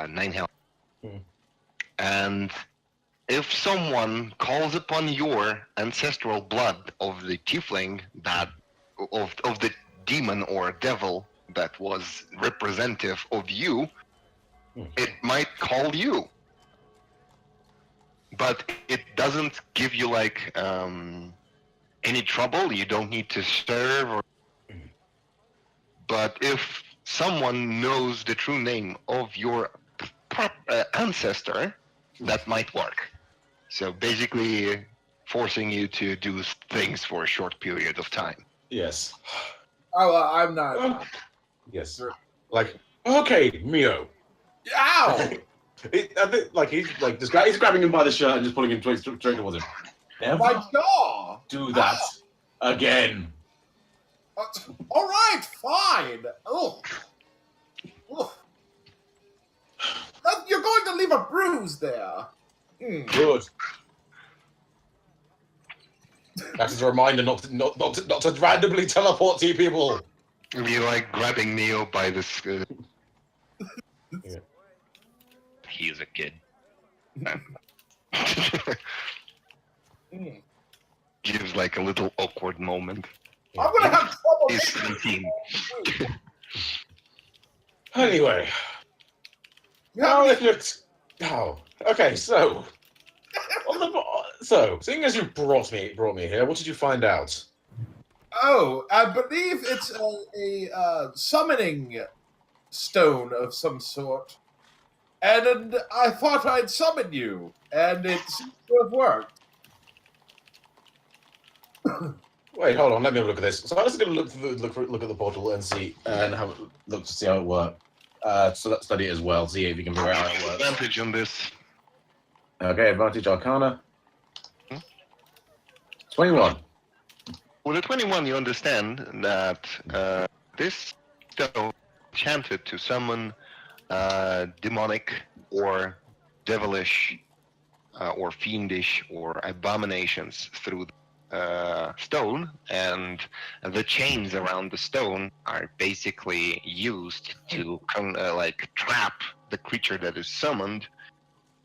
Speaker 1: Nine Hell.
Speaker 4: Hmm.
Speaker 1: And if someone calls upon your ancestral blood of the tiefling that of the demon or devil that was representative of you, it might call you. But it doesn't give you like any trouble. You don't need to serve. But if someone knows the true name of your ancestor, that might work. So basically, forcing you to do things for a short period of time.
Speaker 4: Yes.
Speaker 7: Oh, I'm not.
Speaker 4: Yes. Like, okay, Mio.
Speaker 7: Ow!
Speaker 4: I think, like he's like this guy. He's grabbing him by the shirt and just pulling him straight towards him. Never
Speaker 7: My jaw!
Speaker 4: do that again.
Speaker 7: All right, fine. Oh. You're going to leave a bruise there.
Speaker 4: Good. That is a reminder not to randomly teleport to people.
Speaker 1: You're like grabbing Neo by this.
Speaker 4: Yeah.
Speaker 1: He's a kid. Gives like a little awkward moment.
Speaker 7: I'm gonna have trouble.
Speaker 1: He's 17.
Speaker 4: Anyway. Now it looks. Oh, okay. So, seeing as you brought me here, what did you find out?
Speaker 7: Oh, I believe it's a summoning stone of some sort. And I thought I'd summon you, and it seems to have worked.
Speaker 4: Wait, hold on. Let me have a look at this. So I'm just going to look at the portal and see and have a look to see how it works. So let's study it as well. See if you can figure out how it works.
Speaker 1: Advantage on this.
Speaker 4: Okay, advantage Arcana. 21.
Speaker 1: With a 21, you understand that this stone enchanted to summon demonic or devilish or fiendish or abominations through the stone, and the chains around the stone are basically used to trap the creature that is summoned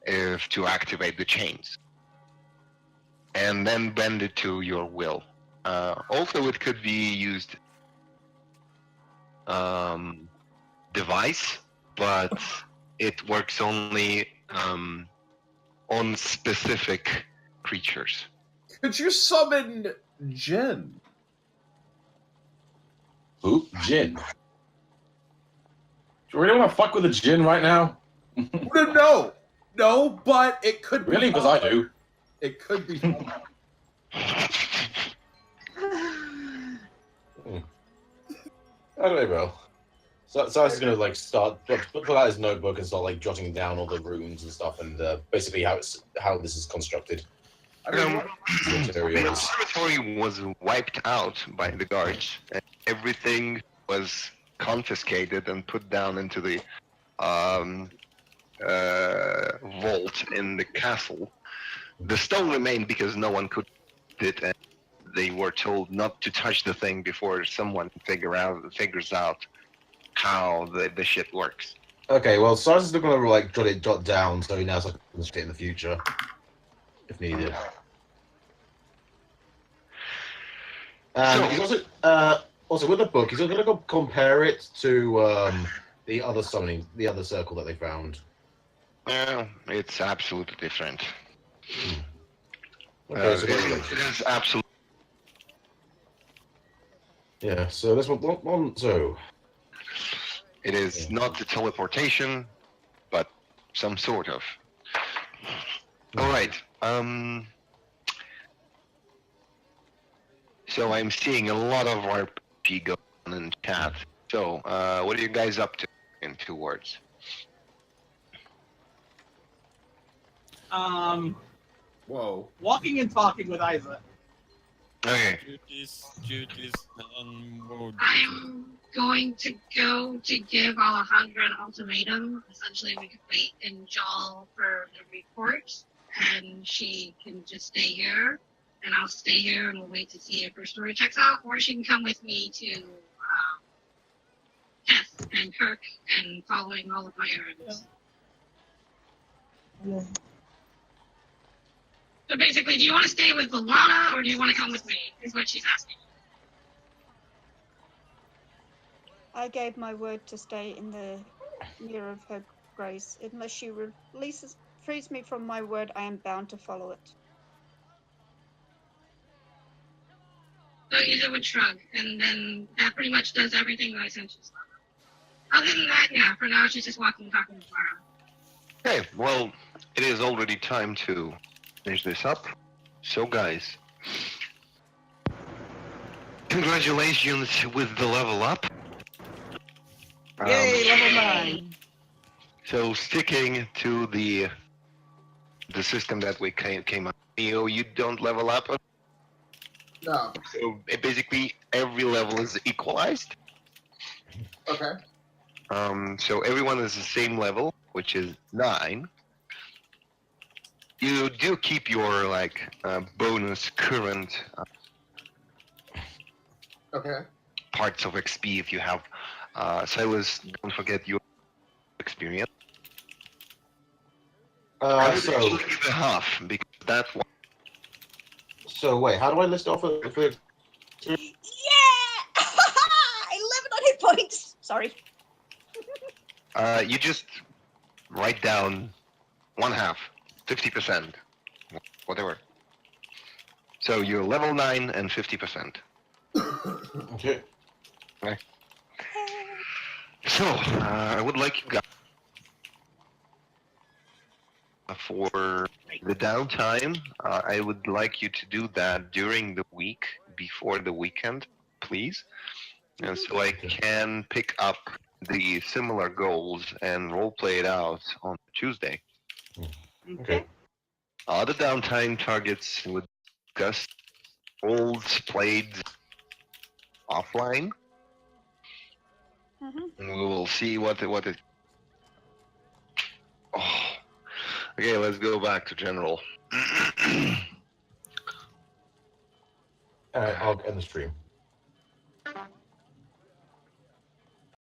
Speaker 1: to activate the chains, and then bend it to your will. Also, it could be used device, but it works only on specific creatures.
Speaker 7: Could you summon Jinn?
Speaker 4: Who? Jinn. Do you really want to fuck with a Jinn right now?
Speaker 7: No, but it could be.
Speaker 4: Really? Because I do.
Speaker 7: It could be.
Speaker 4: I don't know. So he's gonna like start pull out his notebook and start like jotting down all the runes and stuff, and basically how this is constructed.
Speaker 1: The laboratory was wiped out by the guards, and everything was confiscated and put down into the vault in the castle. The stone remained because no one could it, and they were told not to touch the thing before someone figures out how the shit works.
Speaker 4: Okay, well, Cyrus is looking to like jot down so he knows how to construct it in the future, if needed. And he's also with the book, he's going to go compare it to the other circle that they found.
Speaker 1: Well, it's absolutely different.
Speaker 4: Okay, so
Speaker 1: it is absolutely.
Speaker 4: Yeah, so this one so
Speaker 1: it is not the teleportation, but some sort of. All right. So I'm seeing a lot of RPG going on in chat. So, what are you guys up to? In 2 words.
Speaker 5: Whoa. Walking and talking with Isa.
Speaker 1: Okay.
Speaker 6: Duties, and more
Speaker 9: I'm going to go to give Alejandra an ultimatum. Essentially, we could wait in Jal for the report, and she can just stay here, and I'll stay here, and we'll wait to see if her story checks out, or she can come with me to Tess. and Kirk and following all of my errands. So basically, do you want to stay with Valana or do you want to come with me? Is what she's asking.
Speaker 2: I gave my word to stay in the near of her grace. Unless she frees me from my word, I am bound to follow it.
Speaker 9: So Iza would shrug, and then that pretty much does everything that I sent you. Other than that, yeah, for now she's just walking and talking tomorrow.
Speaker 1: Okay, well, it is already time to finish this up. So, guys, congratulations with the level up.
Speaker 5: Yay, level 9.
Speaker 1: So, sticking to the system that we came up, you don't level up.
Speaker 7: No.
Speaker 1: So basically, every level is equalized.
Speaker 7: Okay.
Speaker 1: So everyone is the same level, which is 9. You do keep your bonus current
Speaker 7: Okay.
Speaker 1: parts of XP if you have. Silas, don't forget your experience. I would
Speaker 4: So
Speaker 1: actually give it half because that one.
Speaker 4: so wait, how do I list off for
Speaker 2: Yeah! 11 on hit points! Sorry.
Speaker 1: You just write down 1/2, 50%, whatever. So you're level 9 and 50%.
Speaker 4: Okay.
Speaker 1: Okay. So I would like you guys for the downtime. I would like you to do that during the week before the weekend, please, and so I can pick up the similar goals and role play it out on Tuesday.
Speaker 4: Okay.
Speaker 1: The downtime targets would discuss roles played offline, and we will see what it. Oh. Okay, let's go back to general.
Speaker 4: I'll end the stream.